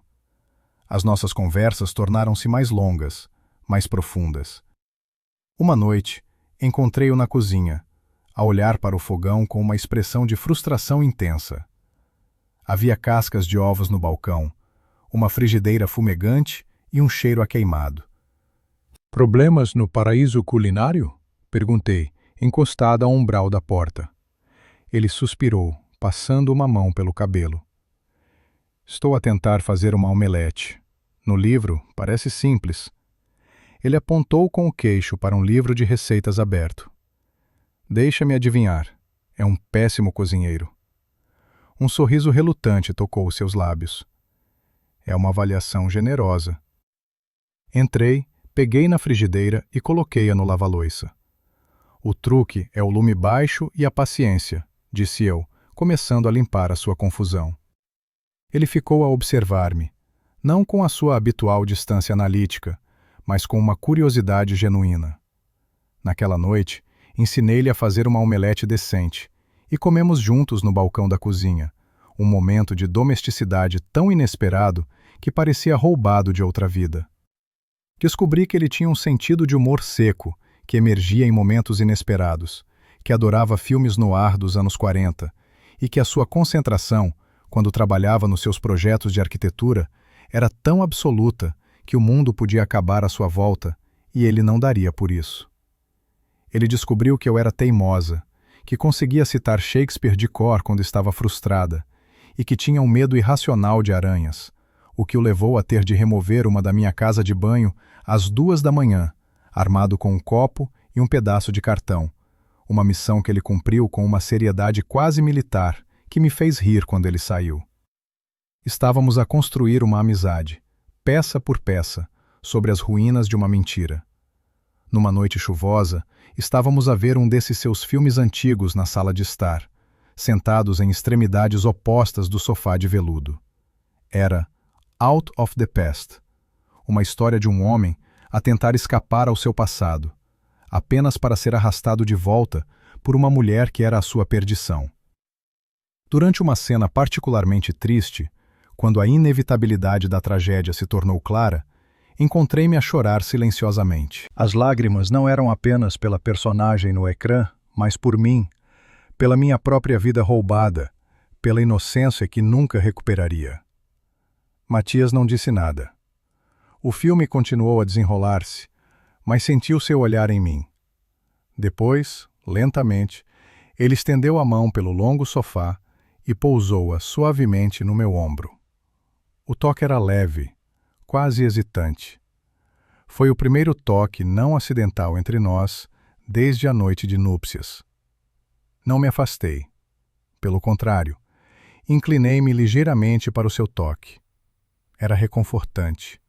Speaker 1: As nossas conversas tornaram-se mais longas, mais profundas. Uma noite, encontrei-o na cozinha, a olhar para o fogão com uma expressão de frustração intensa. Havia cascas de ovos no balcão, uma frigideira fumegante e um cheiro a queimado. Problemas no paraíso culinário? Perguntei, encostada ao umbral da porta. Ele suspirou, passando uma mão pelo cabelo. Estou a tentar fazer uma omelete. No livro, parece simples. Ele apontou com o queixo para um livro de receitas aberto. Deixa-me adivinhar. É um péssimo cozinheiro. Um sorriso relutante tocou seus lábios. É uma avaliação generosa. Entrei, peguei na frigideira e coloquei-a no lava-loiça. O truque é o lume baixo e a paciência, disse eu, começando a limpar a sua confusão. Ele ficou a observar-me, não com a sua habitual distância analítica, mas com uma curiosidade genuína. Naquela noite, ensinei-lhe a fazer uma omelete decente, e comemos juntos no balcão da cozinha, um momento de domesticidade tão inesperado que parecia roubado de outra vida. Descobri que ele tinha um sentido de humor seco, que emergia em momentos inesperados, que adorava filmes noir dos anos 40, e que a sua concentração, quando trabalhava nos seus projetos de arquitetura, era tão absoluta que o mundo podia acabar à sua volta e ele não daria por isso. Ele descobriu que eu era teimosa, que conseguia citar Shakespeare de cor quando estava frustrada e que tinha um medo irracional de aranhas, o que o levou a ter de remover uma da minha casa de banho às 2 da manhã, armado com um copo e um pedaço de cartão, uma missão que ele cumpriu com uma seriedade quase militar que me fez rir quando ele saiu. Estávamos a construir uma amizade, peça por peça, sobre as ruínas de uma mentira. Numa noite chuvosa, estávamos a ver um desses seus filmes antigos na sala de estar, sentados em extremidades opostas do sofá de veludo. Era Out of the Past, uma história de um homem a tentar escapar ao seu passado, apenas para ser arrastado de volta por uma mulher que era a sua perdição. Durante uma cena particularmente triste, quando a inevitabilidade da tragédia se tornou clara, encontrei-me a chorar silenciosamente. As lágrimas não eram apenas pela personagem no ecrã, mas por mim, pela minha própria vida roubada, pela inocência que nunca recuperaria. Matias não disse nada. O filme continuou a desenrolar-se, mas sentiu seu olhar em mim. Depois, lentamente, ele estendeu a mão pelo longo sofá e pousou-a suavemente no meu ombro. O toque era leve, quase hesitante. Foi o primeiro toque não acidental entre nós desde a noite de núpcias. Não me afastei. Pelo contrário, inclinei-me ligeiramente para o seu toque. Era reconfortante.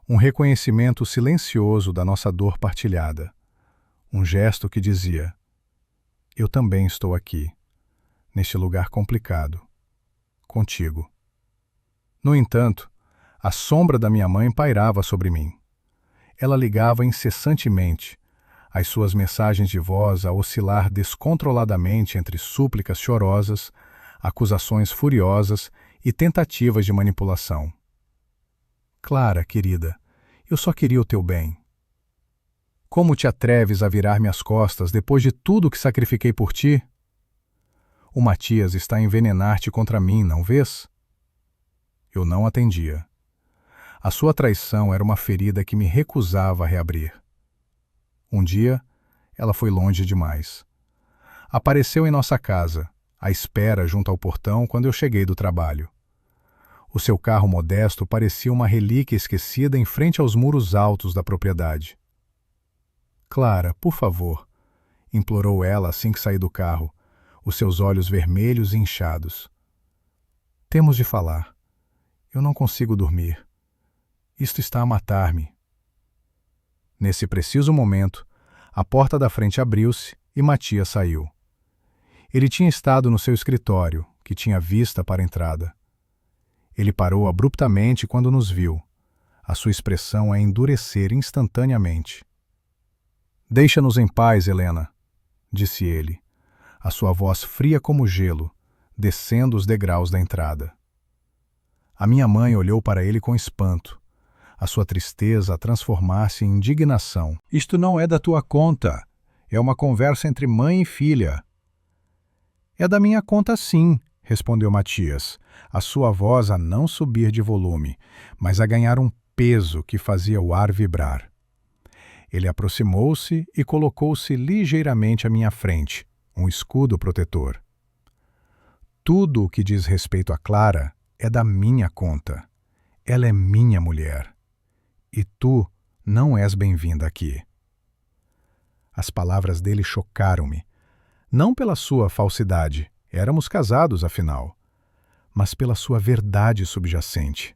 Speaker 1: Um reconhecimento silencioso da nossa dor partilhada. Um gesto que dizia: eu também estou aqui, neste lugar complicado, contigo. No entanto, a sombra da minha mãe pairava sobre mim. Ela ligava incessantemente, as suas mensagens de voz a oscilar descontroladamente entre súplicas chorosas, acusações furiosas e tentativas de manipulação. Clara, querida, eu só queria o teu bem. Como te atreves a virar-me as costas depois de tudo que sacrifiquei por ti? O Matias está a envenenar-te contra mim, não vês? Eu não atendia. A sua traição era uma ferida que me recusava a reabrir. Um dia, ela foi longe demais. Apareceu em nossa casa, à espera junto ao portão quando eu cheguei do trabalho. O seu carro modesto parecia uma relíquia esquecida em frente aos muros altos da propriedade. Clara, por favor, implorou ela assim que saí do carro, os seus olhos vermelhos e inchados. Temos de falar. Eu não consigo dormir. Isto está a matar-me. Nesse preciso momento, a porta da frente abriu-se e Matias saiu. Ele tinha estado no seu escritório, que tinha vista para a entrada. Ele parou abruptamente quando nos viu, a sua expressão a endurecer instantaneamente. Deixa-nos em paz, Helena, disse ele, a sua voz fria como gelo, descendo os degraus da entrada. A minha mãe olhou para ele com espanto, a sua tristeza a transformar-se em indignação. Isto não é da tua conta. É uma conversa entre mãe e filha. É da minha conta, sim, respondeu Matias, a sua voz a não subir de volume, mas a ganhar um peso que fazia o ar vibrar. Ele aproximou-se e colocou-se ligeiramente à minha frente, um escudo protetor. Tudo o que diz respeito a Clara é da minha conta. Ela é minha mulher. E tu não és bem-vinda aqui. As palavras dele chocaram-me, não pela sua falsidade, éramos casados afinal, mas pela sua verdade subjacente.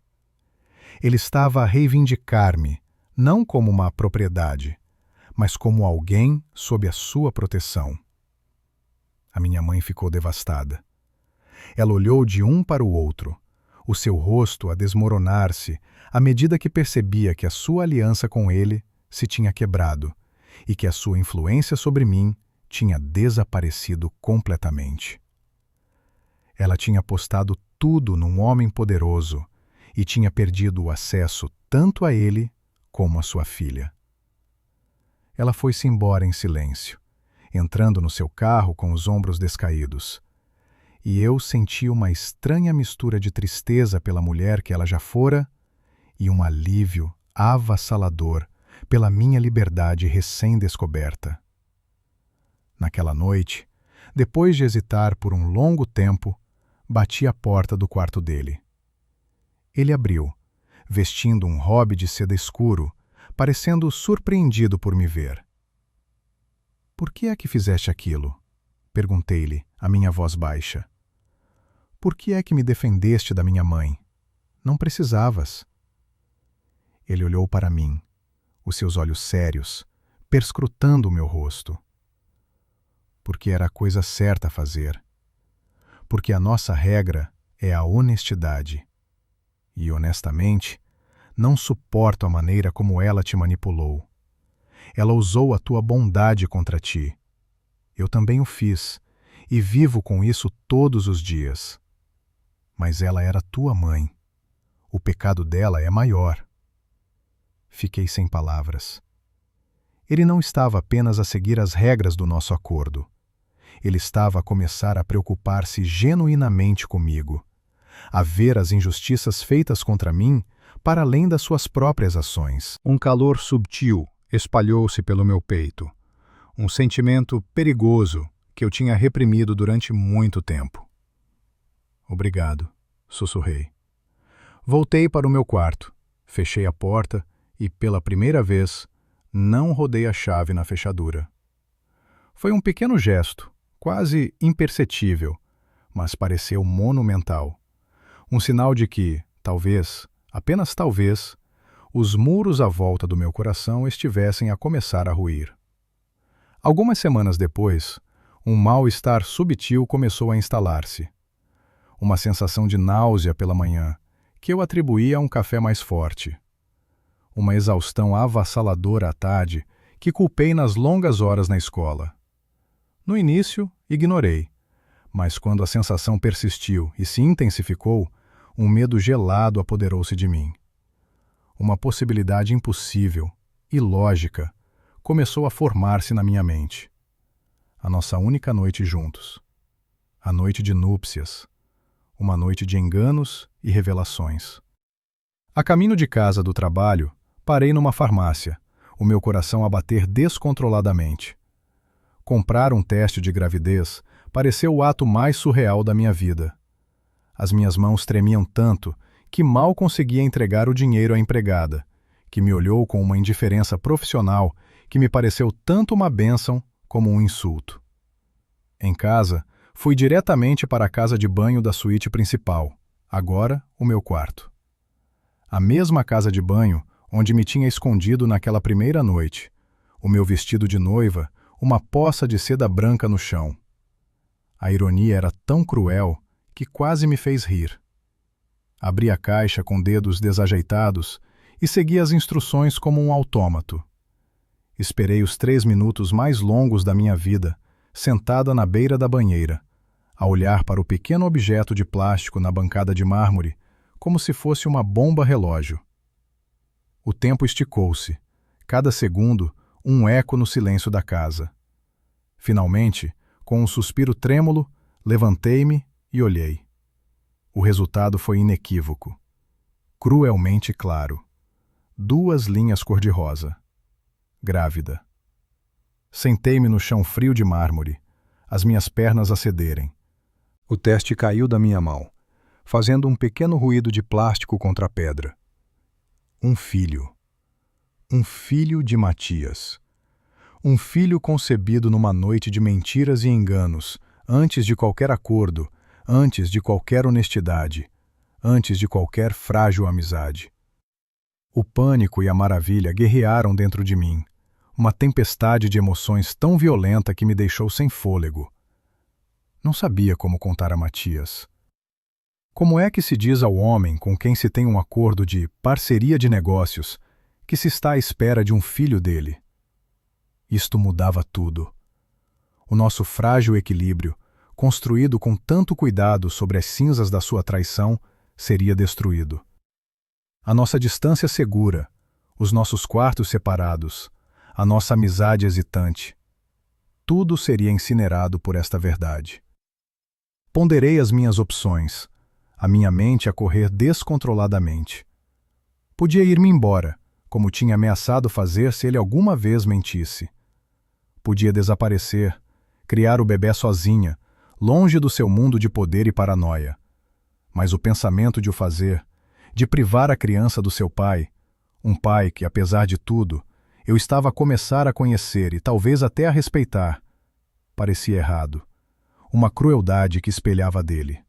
Speaker 1: Ele estava a reivindicar-me, não como uma propriedade, mas como alguém sob a sua proteção. A minha mãe ficou devastada. Ela olhou de um para o outro, o seu rosto a desmoronar-se à medida que percebia que a sua aliança com ele se tinha quebrado e que a sua influência sobre mim tinha desaparecido completamente. Ela tinha apostado tudo num homem poderoso e tinha perdido o acesso tanto a ele como a sua filha. Ela foi-se embora em silêncio, entrando no seu carro com os ombros descaídos. E eu senti uma estranha mistura de tristeza pela mulher que ela já fora e um alívio avassalador pela minha liberdade recém-descoberta. Naquela noite, depois de hesitar por um longo tempo, bati à porta do quarto dele. Ele abriu, vestindo um robe de seda escuro, parecendo surpreendido por me ver. "Por que é que fizeste aquilo?" perguntei-lhe, a minha voz baixa. "Por que é que me defendeste da minha mãe? Não precisavas." Ele olhou para mim, os seus olhos sérios, perscrutando o meu rosto. "Porque era a coisa certa a fazer. Porque a nossa regra é a honestidade. E, honestamente, não suporto a maneira como ela te manipulou. Ela usou a tua bondade contra ti. Eu também o fiz, e vivo com isso todos os dias. Mas ela era tua mãe. O pecado dela é maior." Fiquei sem palavras. Ele não estava apenas a seguir as regras do nosso acordo. Ele estava a começar a preocupar-se genuinamente comigo, a ver as injustiças feitas contra mim para além das suas próprias ações. Um calor subtil espalhou-se pelo meu peito, um sentimento perigoso que eu tinha reprimido durante muito tempo. "Obrigado", sussurrei. Voltei para o meu quarto, fechei a porta e, pela primeira vez, não rodei a chave na fechadura. Foi um pequeno gesto, quase imperceptível, mas pareceu monumental. Um sinal de que, talvez, apenas talvez, os muros à volta do meu coração estivessem a começar a ruir. Algumas semanas depois, um mal-estar subtil começou a instalar-se. Uma sensação de náusea pela manhã, que eu atribuía a um café mais forte. Uma exaustão avassaladora à tarde, que culpei nas longas horas na escola. No início, ignorei, mas quando a sensação persistiu e se intensificou, um medo gelado apoderou-se de mim. Uma possibilidade impossível, ilógica, começou a formar-se na minha mente. A nossa única noite juntos. A noite de núpcias. Uma noite de enganos e revelações. A caminho de casa do trabalho, parei numa farmácia, o meu coração a bater descontroladamente. Comprar um teste de gravidez pareceu o ato mais surreal da minha vida. As minhas mãos tremiam tanto que mal conseguia entregar o dinheiro à empregada, que me olhou com uma indiferença profissional que me pareceu tanto uma bênção como um insulto. Em casa, fui diretamente para a casa de banho da suíte principal, agora o meu quarto. A mesma casa de banho onde me tinha escondido naquela primeira noite, o meu vestido de noiva, uma poça de seda branca no chão. A ironia era tão cruel que quase me fez rir. Abri a caixa com dedos desajeitados e segui as instruções como um autômato. Esperei os 3 minutos mais longos da minha vida, sentada na beira da banheira, a olhar para o pequeno objeto de plástico na bancada de mármore, como se fosse uma bomba-relógio. O tempo esticou-se, cada segundo um eco no silêncio da casa. Finalmente, com um suspiro trêmulo, levantei-me e olhei. O resultado foi inequívoco, cruelmente claro. 2 linhas cor-de-rosa. Grávida. Sentei-me no chão frio de mármore, as minhas pernas a cederem. O teste caiu da minha mão, fazendo um pequeno ruído de plástico contra a pedra. Um filho. Um filho de Matias. Um filho concebido numa noite de mentiras e enganos, antes de qualquer acordo, antes de qualquer honestidade, antes de qualquer frágil amizade. O pânico e a maravilha guerrearam dentro de mim, uma tempestade de emoções tão violenta que me deixou sem fôlego. Não sabia como contar a Matias. Como é que se diz ao homem com quem se tem um acordo de parceria de negócios que se está à espera de um filho dele? Isto mudava tudo. O nosso frágil equilíbrio, construído com tanto cuidado sobre as cinzas da sua traição, seria destruído. A nossa distância segura, os nossos quartos separados, a nossa amizade hesitante, tudo seria incinerado por esta verdade. Ponderei as minhas opções, a minha mente a correr descontroladamente. Podia ir-me embora, como tinha ameaçado fazer se ele alguma vez mentisse. Podia desaparecer, criar o bebê sozinha, longe do seu mundo de poder e paranoia. Mas o pensamento de o fazer, de privar a criança do seu pai, um pai que, apesar de tudo, eu estava a começar a conhecer e talvez até a respeitar, parecia errado, uma crueldade que espelhava dele.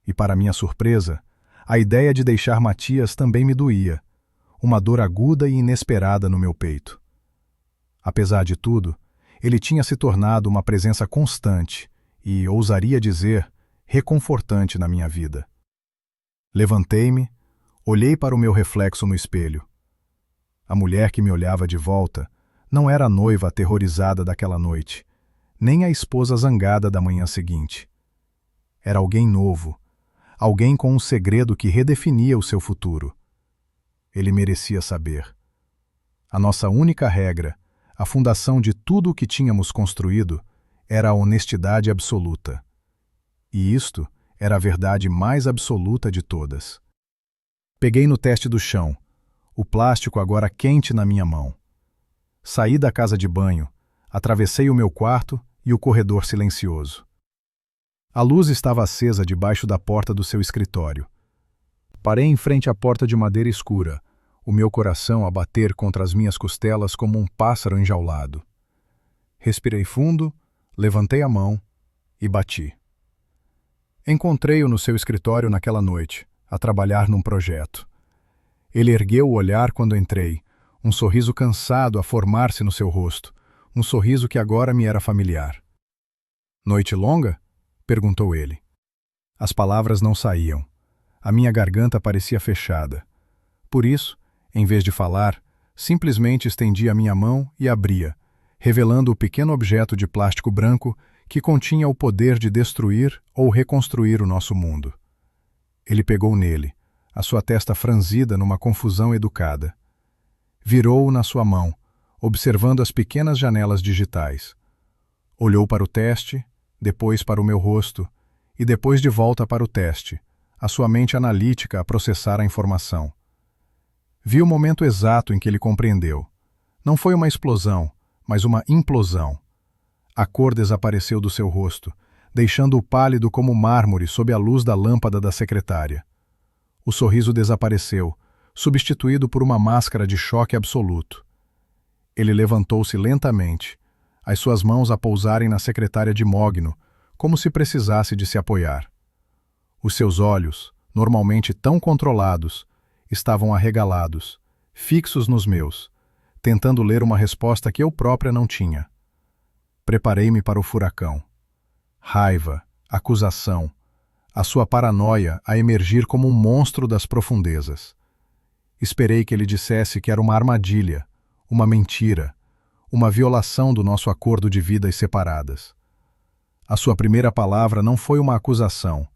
Speaker 1: E para minha surpresa, a ideia de deixar Matias também me doía, uma dor aguda e inesperada no meu peito. Apesar de tudo, ele tinha se tornado uma presença constante e, ousaria dizer, reconfortante na minha vida. Levantei-me, olhei para o meu reflexo no espelho. A mulher que me olhava de volta não era a noiva aterrorizada daquela noite, nem a esposa zangada da manhã seguinte. Era alguém novo, alguém com um segredo que redefinia o seu futuro. Ele merecia saber. A nossa única regra, a fundação de tudo o que tínhamos construído, era a honestidade absoluta. E isto era a verdade mais absoluta de todas. Peguei no teste do chão, o plástico agora quente na minha mão. Saí da casa de banho, atravessei o meu quarto e o corredor silencioso. A luz estava acesa debaixo da porta do seu escritório. Parei em frente à porta de madeira escura, o meu coração a bater contra as minhas costelas como um pássaro enjaulado. Respirei fundo, levantei a mão e bati. Encontrei-o no seu escritório naquela noite, a trabalhar num projeto. Ele ergueu o olhar quando entrei, um sorriso cansado a formar-se no seu rosto, um sorriso que agora me era familiar. "Noite longa?" perguntou ele. As palavras não saíam. A minha garganta parecia fechada. Por isso, em vez de falar, simplesmente estendi a minha mão e abria, revelando o pequeno objeto de plástico branco que continha o poder de destruir ou reconstruir o nosso mundo. Ele pegou nele, a sua testa franzida numa confusão educada. Virou-o na sua mão, observando as pequenas janelas digitais. Olhou para o teste, depois para o meu rosto, e depois de volta para o teste, a sua mente analítica a processar a informação. Vi o momento exato em que ele compreendeu. Não foi uma explosão, mas uma implosão. A cor desapareceu do seu rosto, deixando-o pálido como mármore sob a luz da lâmpada da secretária. O sorriso desapareceu, substituído por uma máscara de choque absoluto. Ele levantou-se lentamente, as suas mãos a pousarem na secretária de mogno, como se precisasse de se apoiar. Os seus olhos, normalmente tão controlados, estavam arregalados, fixos nos meus, tentando ler uma resposta que eu própria não tinha. Preparei-me para o furacão. Raiva, acusação, a sua paranoia a emergir como um monstro das profundezas. Esperei que ele dissesse que era uma armadilha, uma mentira, uma violação do nosso acordo de vidas separadas. A sua primeira palavra não foi uma acusação,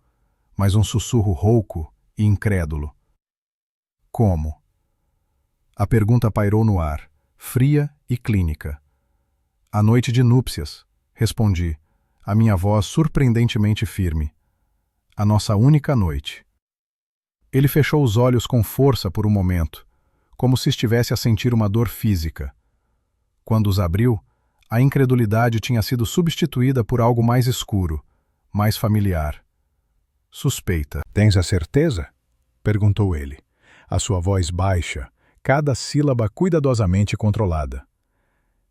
Speaker 1: mas um sussurro rouco e incrédulo. Como? A pergunta pairou no ar, fria e clínica. "A noite de núpcias", respondi, a minha voz surpreendentemente firme. "A nossa única noite." Ele fechou os olhos com força por um momento, como se estivesse a sentir uma dor física. Quando os abriu, a incredulidade tinha sido substituída por algo mais escuro, mais familiar. "Suspeita." "Tens a certeza?" perguntou ele, a sua voz baixa, cada sílaba cuidadosamente controlada.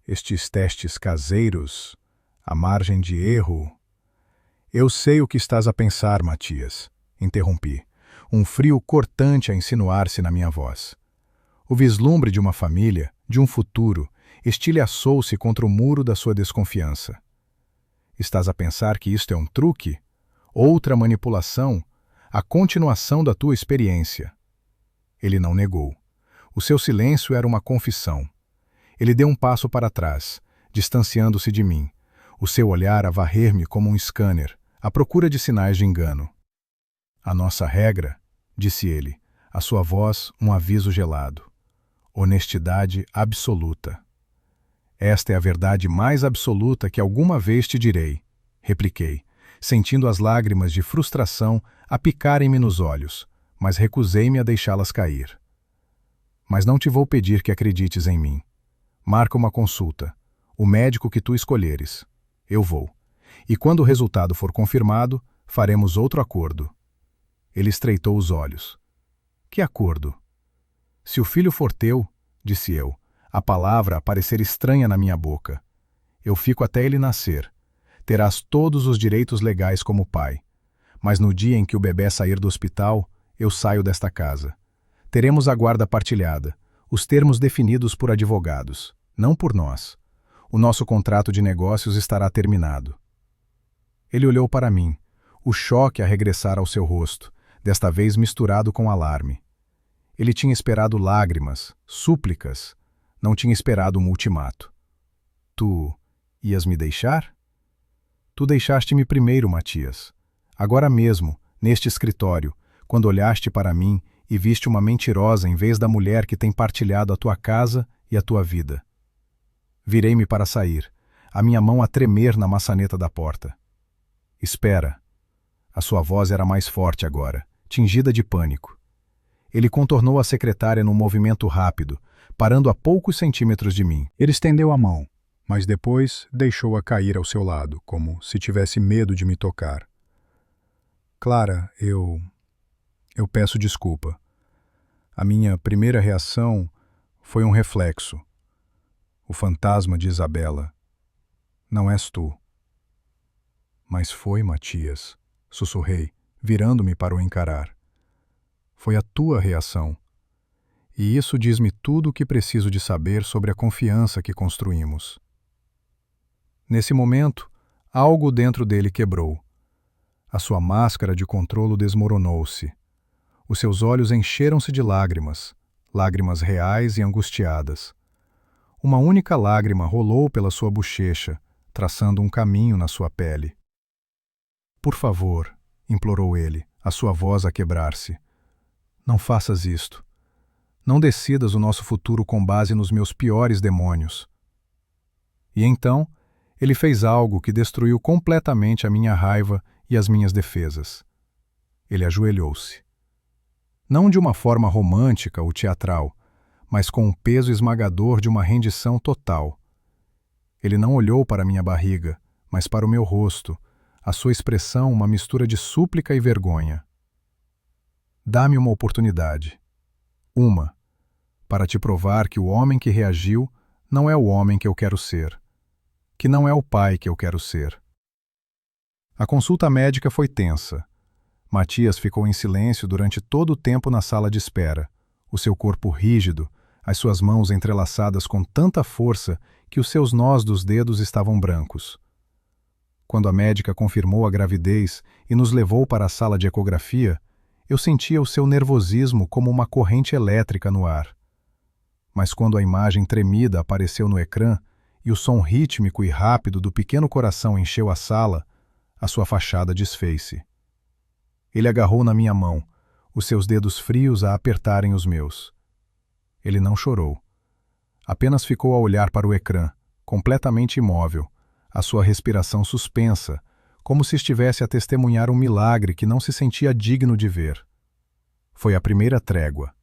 Speaker 1: "Estes testes caseiros, à margem de erro..." "Eu sei o que estás a pensar, Matias", interrompi, um frio cortante a insinuar-se na minha voz. O vislumbre de uma família, de um futuro, estilhaçou-se contra o muro da sua desconfiança. "Estás a pensar que isto é um truque? Outra manipulação? A continuação da tua experiência?" Ele não negou. O seu silêncio era uma confissão. Ele deu um passo para trás, distanciando-se de mim, o seu olhar a varrer-me como um scanner, à procura de sinais de engano. "A nossa regra", disse ele, a sua voz um aviso gelado. "Honestidade absoluta." "Esta é a verdade mais absoluta que alguma vez te direi", repliquei, sentindo as lágrimas de frustração a picarem-me nos olhos, mas recusei-me a deixá-las cair. Mas não te vou pedir que acredites em mim. Marca uma consulta. O médico que tu escolheres. Eu vou. E quando o resultado for confirmado, faremos outro acordo. Ele estreitou os olhos. Que acordo? Se o filho for teu, disse eu, a palavra parecer estranha na minha boca. Eu fico até ele nascer. Terás todos os direitos legais como pai. Mas no dia em que o bebê sair do hospital, eu saio desta casa. Teremos a guarda partilhada, os termos definidos por advogados, não por nós. O nosso contrato de negócios estará terminado. Ele olhou para mim, o choque a regressar ao seu rosto, desta vez misturado com alarme. Ele tinha esperado lágrimas, súplicas, não tinha esperado um ultimato. Tu ias me deixar? Tu deixaste-me primeiro, Matias. Agora mesmo, neste escritório, quando olhaste para mim e viste uma mentirosa em vez da mulher que tem partilhado a tua casa e a tua vida. Virei-me para sair, a minha mão a tremer na maçaneta da porta. Espera. A sua voz era mais forte agora, tingida de pânico. Ele contornou a secretária num movimento rápido, parando a poucos centímetros de mim. Ele estendeu a mão, mas depois deixou-a cair ao seu lado, como se tivesse medo de me tocar. Clara, eu peço desculpa. A minha primeira reação foi um reflexo. O fantasma de Isabela. Não és tu. Mas foi, Matias, sussurrei, virando-me para o encarar. Foi a tua reação. E isso diz-me tudo o que preciso de saber sobre a confiança que construímos. Nesse momento, algo dentro dele quebrou. A sua máscara de controlo desmoronou-se. Os seus olhos encheram-se de lágrimas, lágrimas reais e angustiadas. Uma única lágrima rolou pela sua bochecha, traçando um caminho na sua pele. Por favor, implorou ele, a sua voz a quebrar-se. Não faças isto. Não decidas o nosso futuro com base nos meus piores demônios. E então, ele fez algo que destruiu completamente a minha raiva e as minhas defesas. Ele ajoelhou-se. Não de uma forma romântica ou teatral, mas com o peso esmagador de uma rendição total. Ele não olhou para minha barriga, mas para o meu rosto, a sua expressão uma mistura de súplica e vergonha. Dá-me uma oportunidade. Uma, para te provar que o homem que reagiu não é o homem que eu quero ser, que não é o pai que eu quero ser. A consulta médica foi tensa. Matias ficou em silêncio durante todo o tempo na sala de espera, o seu corpo rígido, as suas mãos entrelaçadas com tanta força que os seus nós dos dedos estavam brancos. Quando a médica confirmou a gravidez e nos levou para a sala de ecografia, eu sentia o seu nervosismo como uma corrente elétrica no ar. Mas quando a imagem tremida apareceu no ecrã e o som rítmico e rápido do pequeno coração encheu a sala, a sua fachada desfez-se. Ele agarrou na minha mão, os seus dedos frios a apertarem os meus. Ele não chorou. Apenas ficou a olhar para o ecrã, completamente imóvel, a sua respiração suspensa, como se estivesse a testemunhar um milagre que não se sentia digno de ver. Foi a primeira trégua.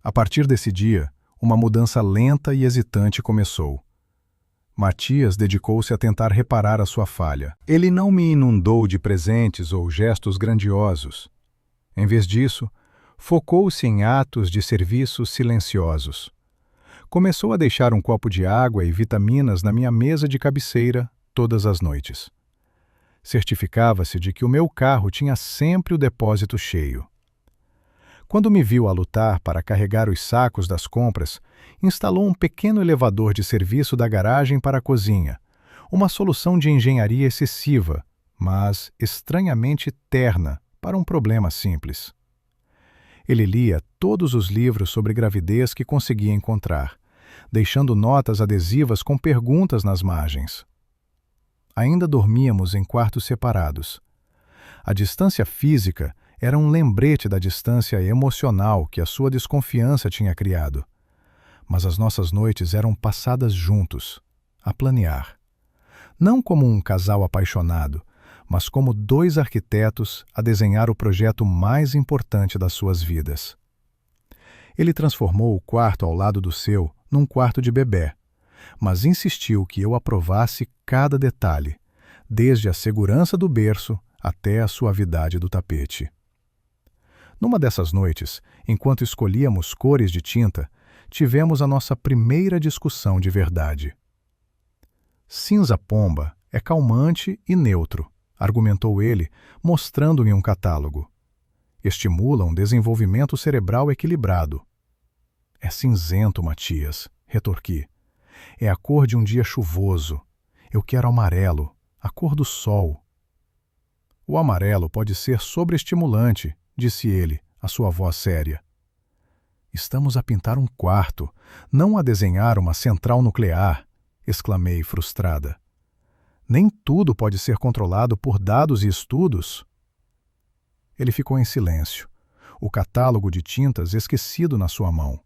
Speaker 1: A partir desse dia, uma mudança lenta e hesitante começou. Matias dedicou-se a tentar reparar a sua falha. Ele não me inundou de presentes ou gestos grandiosos. Em vez disso, focou-se em atos de serviço silenciosos. Começou a deixar um copo de água e vitaminas na minha mesa de cabeceira todas as noites. Certificava-se de que o meu carro tinha sempre o depósito cheio. Quando me viu a lutar para carregar os sacos das compras, instalou um pequeno elevador de serviço da garagem para a cozinha, uma solução de engenharia excessiva, mas estranhamente terna para um problema simples. Ele lia todos os livros sobre gravidez que conseguia encontrar, deixando notas adesivas com perguntas nas margens. Ainda dormíamos em quartos separados. A distância física era um lembrete da distância emocional que a sua desconfiança tinha criado. Mas as nossas noites eram passadas juntos, a planear. Não como um casal apaixonado, mas como dois arquitetos a desenhar o projeto mais importante das suas vidas. Ele transformou o quarto ao lado do seu num quarto de bebê, mas insistiu que eu aprovasse cada detalhe, desde a segurança do berço até a suavidade do tapete. Numa dessas noites, enquanto escolhíamos cores de tinta, tivemos a nossa primeira discussão de verdade. Cinza pomba é calmante e neutro, argumentou ele, mostrando-me um catálogo. Estimula um desenvolvimento cerebral equilibrado. É cinzento, Matias, retorqui. É a cor de um dia chuvoso. Eu quero amarelo, a cor do sol. O amarelo pode ser sobreestimulante, disse ele, a sua voz séria. Estamos a pintar um quarto, não a desenhar uma central nuclear, exclamei frustrada. Nem tudo pode ser controlado por dados e estudos. Ele ficou em silêncio, o catálogo de tintas esquecido na sua mão.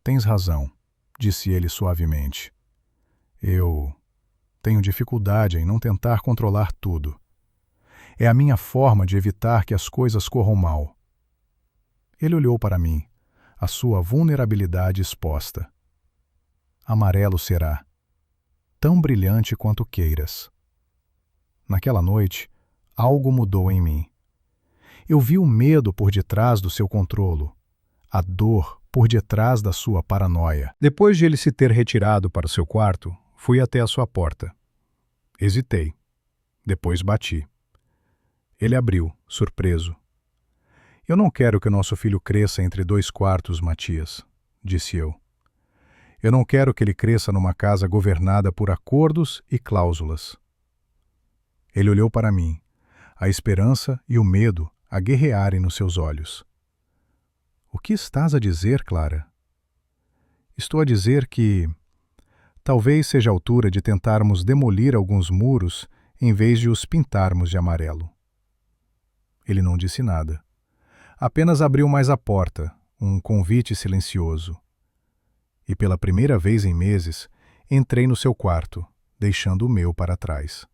Speaker 1: Tens razão, disse ele suavemente. Eu tenho dificuldade em não tentar controlar tudo. É a minha forma de evitar que as coisas corram mal. Ele olhou para mim, a sua vulnerabilidade exposta. Amarelo será, tão brilhante quanto queiras. Naquela noite, algo mudou em mim. Eu vi o medo por detrás do seu controlo, a dor por detrás da sua paranoia. Depois de ele se ter retirado para o seu quarto, fui até a sua porta. Hesitei. Depois bati. Ele abriu, surpreso. Eu não quero que nosso filho cresça entre dois quartos, Matias, disse eu. Eu não quero que ele cresça numa casa governada por acordos e cláusulas. Ele olhou para mim, a esperança e o medo a guerrearem nos seus olhos. O que estás a dizer, Clara? Estou a dizer que talvez seja a altura de tentarmos demolir alguns muros em vez de os pintarmos de amarelo. Ele não disse nada. Apenas abriu mais a porta, um convite silencioso. E pela primeira vez em meses, entrei no seu quarto, deixando o meu para trás.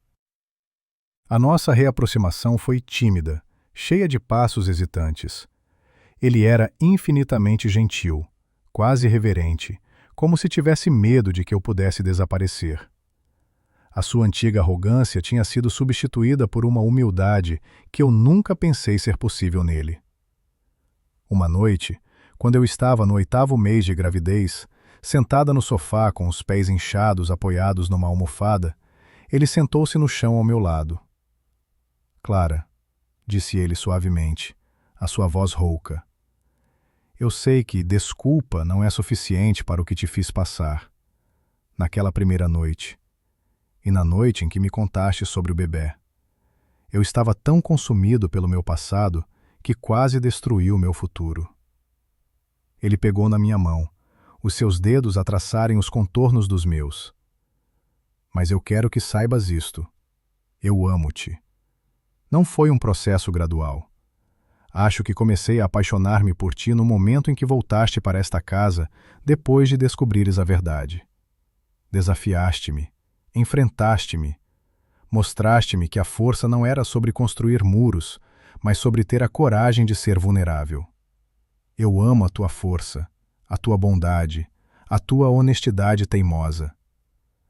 Speaker 1: A nossa reaproximação foi tímida, cheia de passos hesitantes. Ele era infinitamente gentil, quase reverente, como se tivesse medo de que eu pudesse desaparecer. A sua antiga arrogância tinha sido substituída por uma humildade que eu nunca pensei ser possível nele. Uma noite, quando eu estava no 8º mês de gravidez, sentada no sofá com os pés inchados apoiados numa almofada, ele sentou-se no chão ao meu lado. Clara, disse ele suavemente, a sua voz rouca. Eu sei que desculpa não é suficiente para o que te fiz passar. Naquela primeira noite. E na noite em que me contaste sobre o bebê. Eu estava tão consumido pelo meu passado que quase destruiu o meu futuro. Ele pegou na minha mão, os seus dedos a traçarem os contornos dos meus. Mas eu quero que saibas isto. Eu amo-te. Não foi um processo gradual. Acho que comecei a apaixonar-me por ti no momento em que voltaste para esta casa depois de descobrires a verdade. Desafiaste-me. Enfrentaste-me. Mostraste-me que a força não era sobre construir muros, mas sobre ter a coragem de ser vulnerável. Eu amo a tua força, a tua bondade, a tua honestidade teimosa.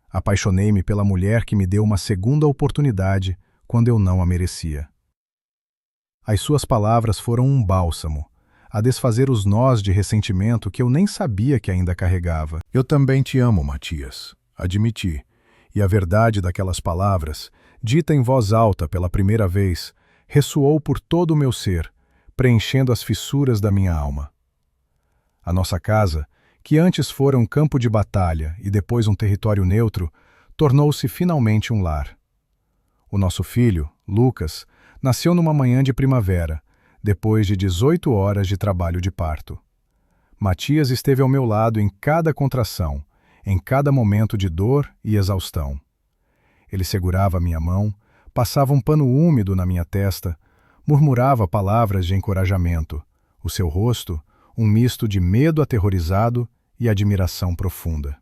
Speaker 1: Apaixonei-me pela mulher que me deu uma segunda oportunidade quando eu não a merecia. As suas palavras foram um bálsamo, a desfazer os nós de ressentimento que eu nem sabia que ainda carregava. Eu também te amo, Matias, admiti. E a verdade daquelas palavras, dita em voz alta pela primeira vez, ressoou por todo o meu ser, preenchendo as fissuras da minha alma. A nossa casa, que antes fora um campo de batalha e depois um território neutro, tornou-se finalmente um lar. O nosso filho, Lucas, nasceu numa manhã de primavera, depois de 18 horas de trabalho de parto. Matias esteve ao meu lado em cada contração, em cada momento de dor e exaustão. Ele segurava minha mão, passava um pano úmido na minha testa, murmurava palavras de encorajamento, o seu rosto, um misto de medo aterrorizado e admiração profunda.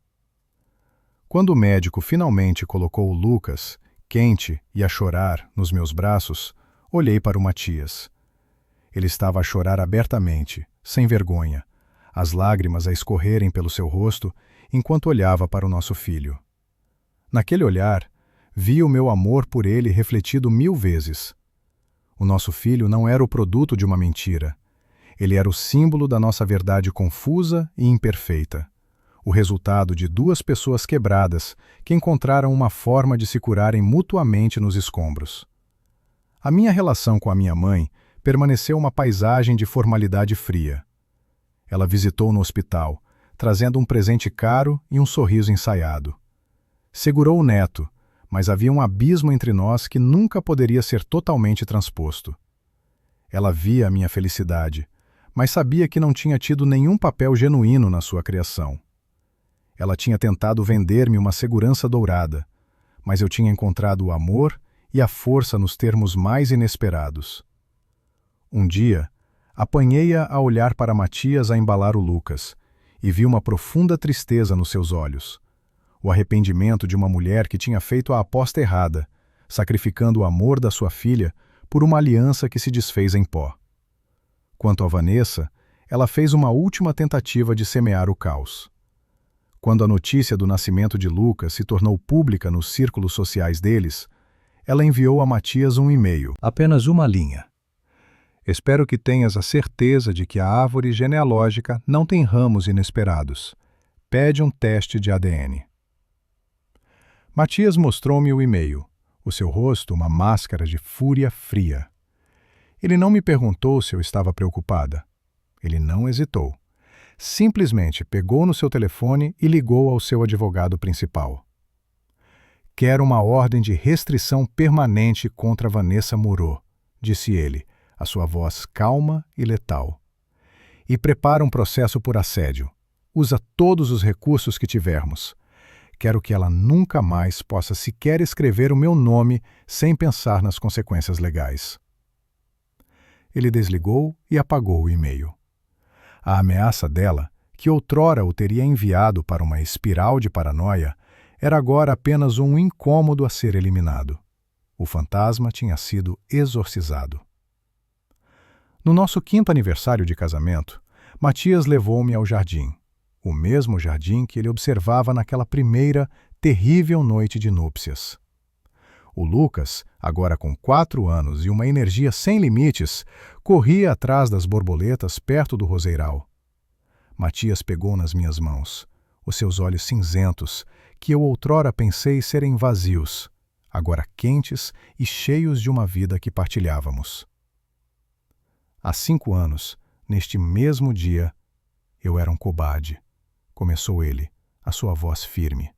Speaker 1: Quando o médico finalmente colocou o Lucas, quente e a chorar, nos meus braços, olhei para o Matias. Ele estava a chorar abertamente, sem vergonha, as lágrimas a escorrerem pelo seu rosto enquanto olhava para o nosso filho. Naquele olhar, vi o meu amor por ele refletido 1000 vezes. O nosso filho não era o produto de uma mentira. Ele era o símbolo da nossa verdade confusa e imperfeita, o resultado de 2 pessoas quebradas que encontraram uma forma de se curarem mutuamente nos escombros. A minha relação com a minha mãe permaneceu uma paisagem de formalidade fria. Ela visitou no hospital, trazendo um presente caro e um sorriso ensaiado. Segurou o neto, mas havia um abismo entre nós que nunca poderia ser totalmente transposto. Ela via a minha felicidade, mas sabia que não tinha tido nenhum papel genuíno na sua criação. Ela tinha tentado vender-me uma segurança dourada, mas eu tinha encontrado o amor e a força nos termos mais inesperados. Um dia, apanhei-a a olhar para Matias a embalar o Lucas, e vi uma profunda tristeza nos seus olhos. O arrependimento de uma mulher que tinha feito a aposta errada, sacrificando o amor da sua filha por uma aliança que se desfez em pó. Quanto a Vanessa, ela fez uma última tentativa de semear o caos. Quando a notícia do nascimento de Lucas se tornou pública nos círculos sociais deles, ela enviou a Matias um e-mail. Apenas uma linha. Espero que tenhas a certeza de que a árvore genealógica não tem ramos inesperados. Pede um teste de ADN. Matias mostrou-me o e-mail, o seu rosto uma máscara de fúria fria. Ele não me perguntou se eu estava preocupada. Ele não hesitou. Simplesmente pegou no seu telefone e ligou ao seu advogado principal. Quero uma ordem de restrição permanente contra Vanessa Moreau, disse ele, a sua voz calma e letal. E prepara um processo por assédio. Usa todos os recursos que tivermos. Quero que ela nunca mais possa sequer escrever o meu nome sem pensar nas consequências legais. Ele desligou e apagou o e-mail. A ameaça dela, que outrora o teria enviado para uma espiral de paranoia, era agora apenas um incômodo a ser eliminado. O fantasma tinha sido exorcizado. No nosso 5º aniversário de casamento, Matias levou-me ao jardim, o mesmo jardim que ele observava naquela primeira, terrível noite de núpcias. O Lucas, agora com 4 anos e uma energia sem limites, corria atrás das borboletas perto do roseiral. Matias pegou nas minhas mãos, os seus olhos cinzentos, que eu outrora pensei serem vazios, agora quentes e cheios de uma vida que partilhávamos. Há 5 anos, neste mesmo dia, eu era um cobarde, começou ele, a sua voz firme.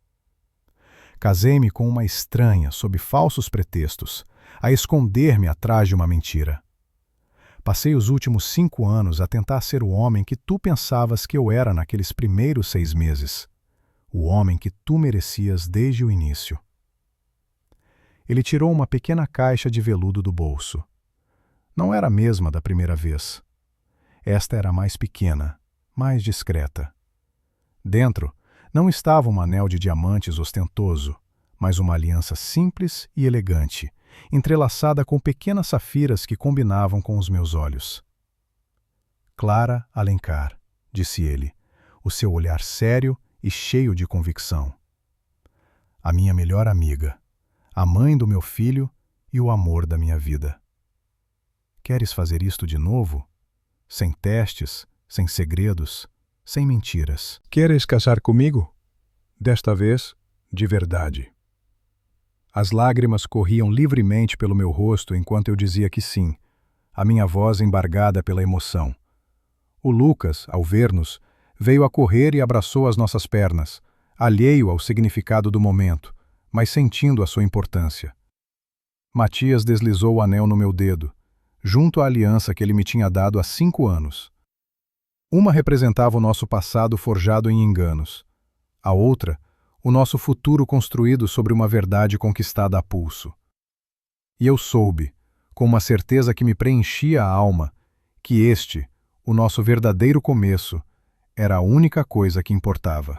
Speaker 1: Casei-me com uma estranha sob falsos pretextos, a esconder-me atrás de uma mentira. Passei os últimos 5 anos a tentar ser o homem que tu pensavas que eu era naqueles primeiros 6 meses, o homem que tu merecias desde o início. Ele tirou uma pequena caixa de veludo do bolso. Não era a mesma da primeira vez. Esta era mais pequena, mais discreta. Dentro, não estava um anel de diamantes ostentoso, mas uma aliança simples e elegante, entrelaçada com pequenas safiras que combinavam com os meus olhos. Clara Alencar, disse ele, o seu olhar sério e cheio de convicção. A minha melhor amiga, a mãe do meu filho e o amor da minha vida. Queres fazer isto de novo? Sem testes, sem segredos, sem mentiras. Queres casar comigo? Desta vez, de verdade. As lágrimas corriam livremente pelo meu rosto enquanto eu dizia que sim, a minha voz embargada pela emoção. O Lucas, ao ver-nos, veio a correr e abraçou as nossas pernas, alheio ao significado do momento, mas sentindo a sua importância. Matias deslizou o anel no meu dedo, junto à aliança que ele me tinha dado há 5 anos. Uma representava o nosso passado forjado em enganos. A outra, o nosso futuro construído sobre uma verdade conquistada a pulso. E eu soube, com uma certeza que me preenchia a alma, que este, o nosso verdadeiro começo, era a única coisa que importava.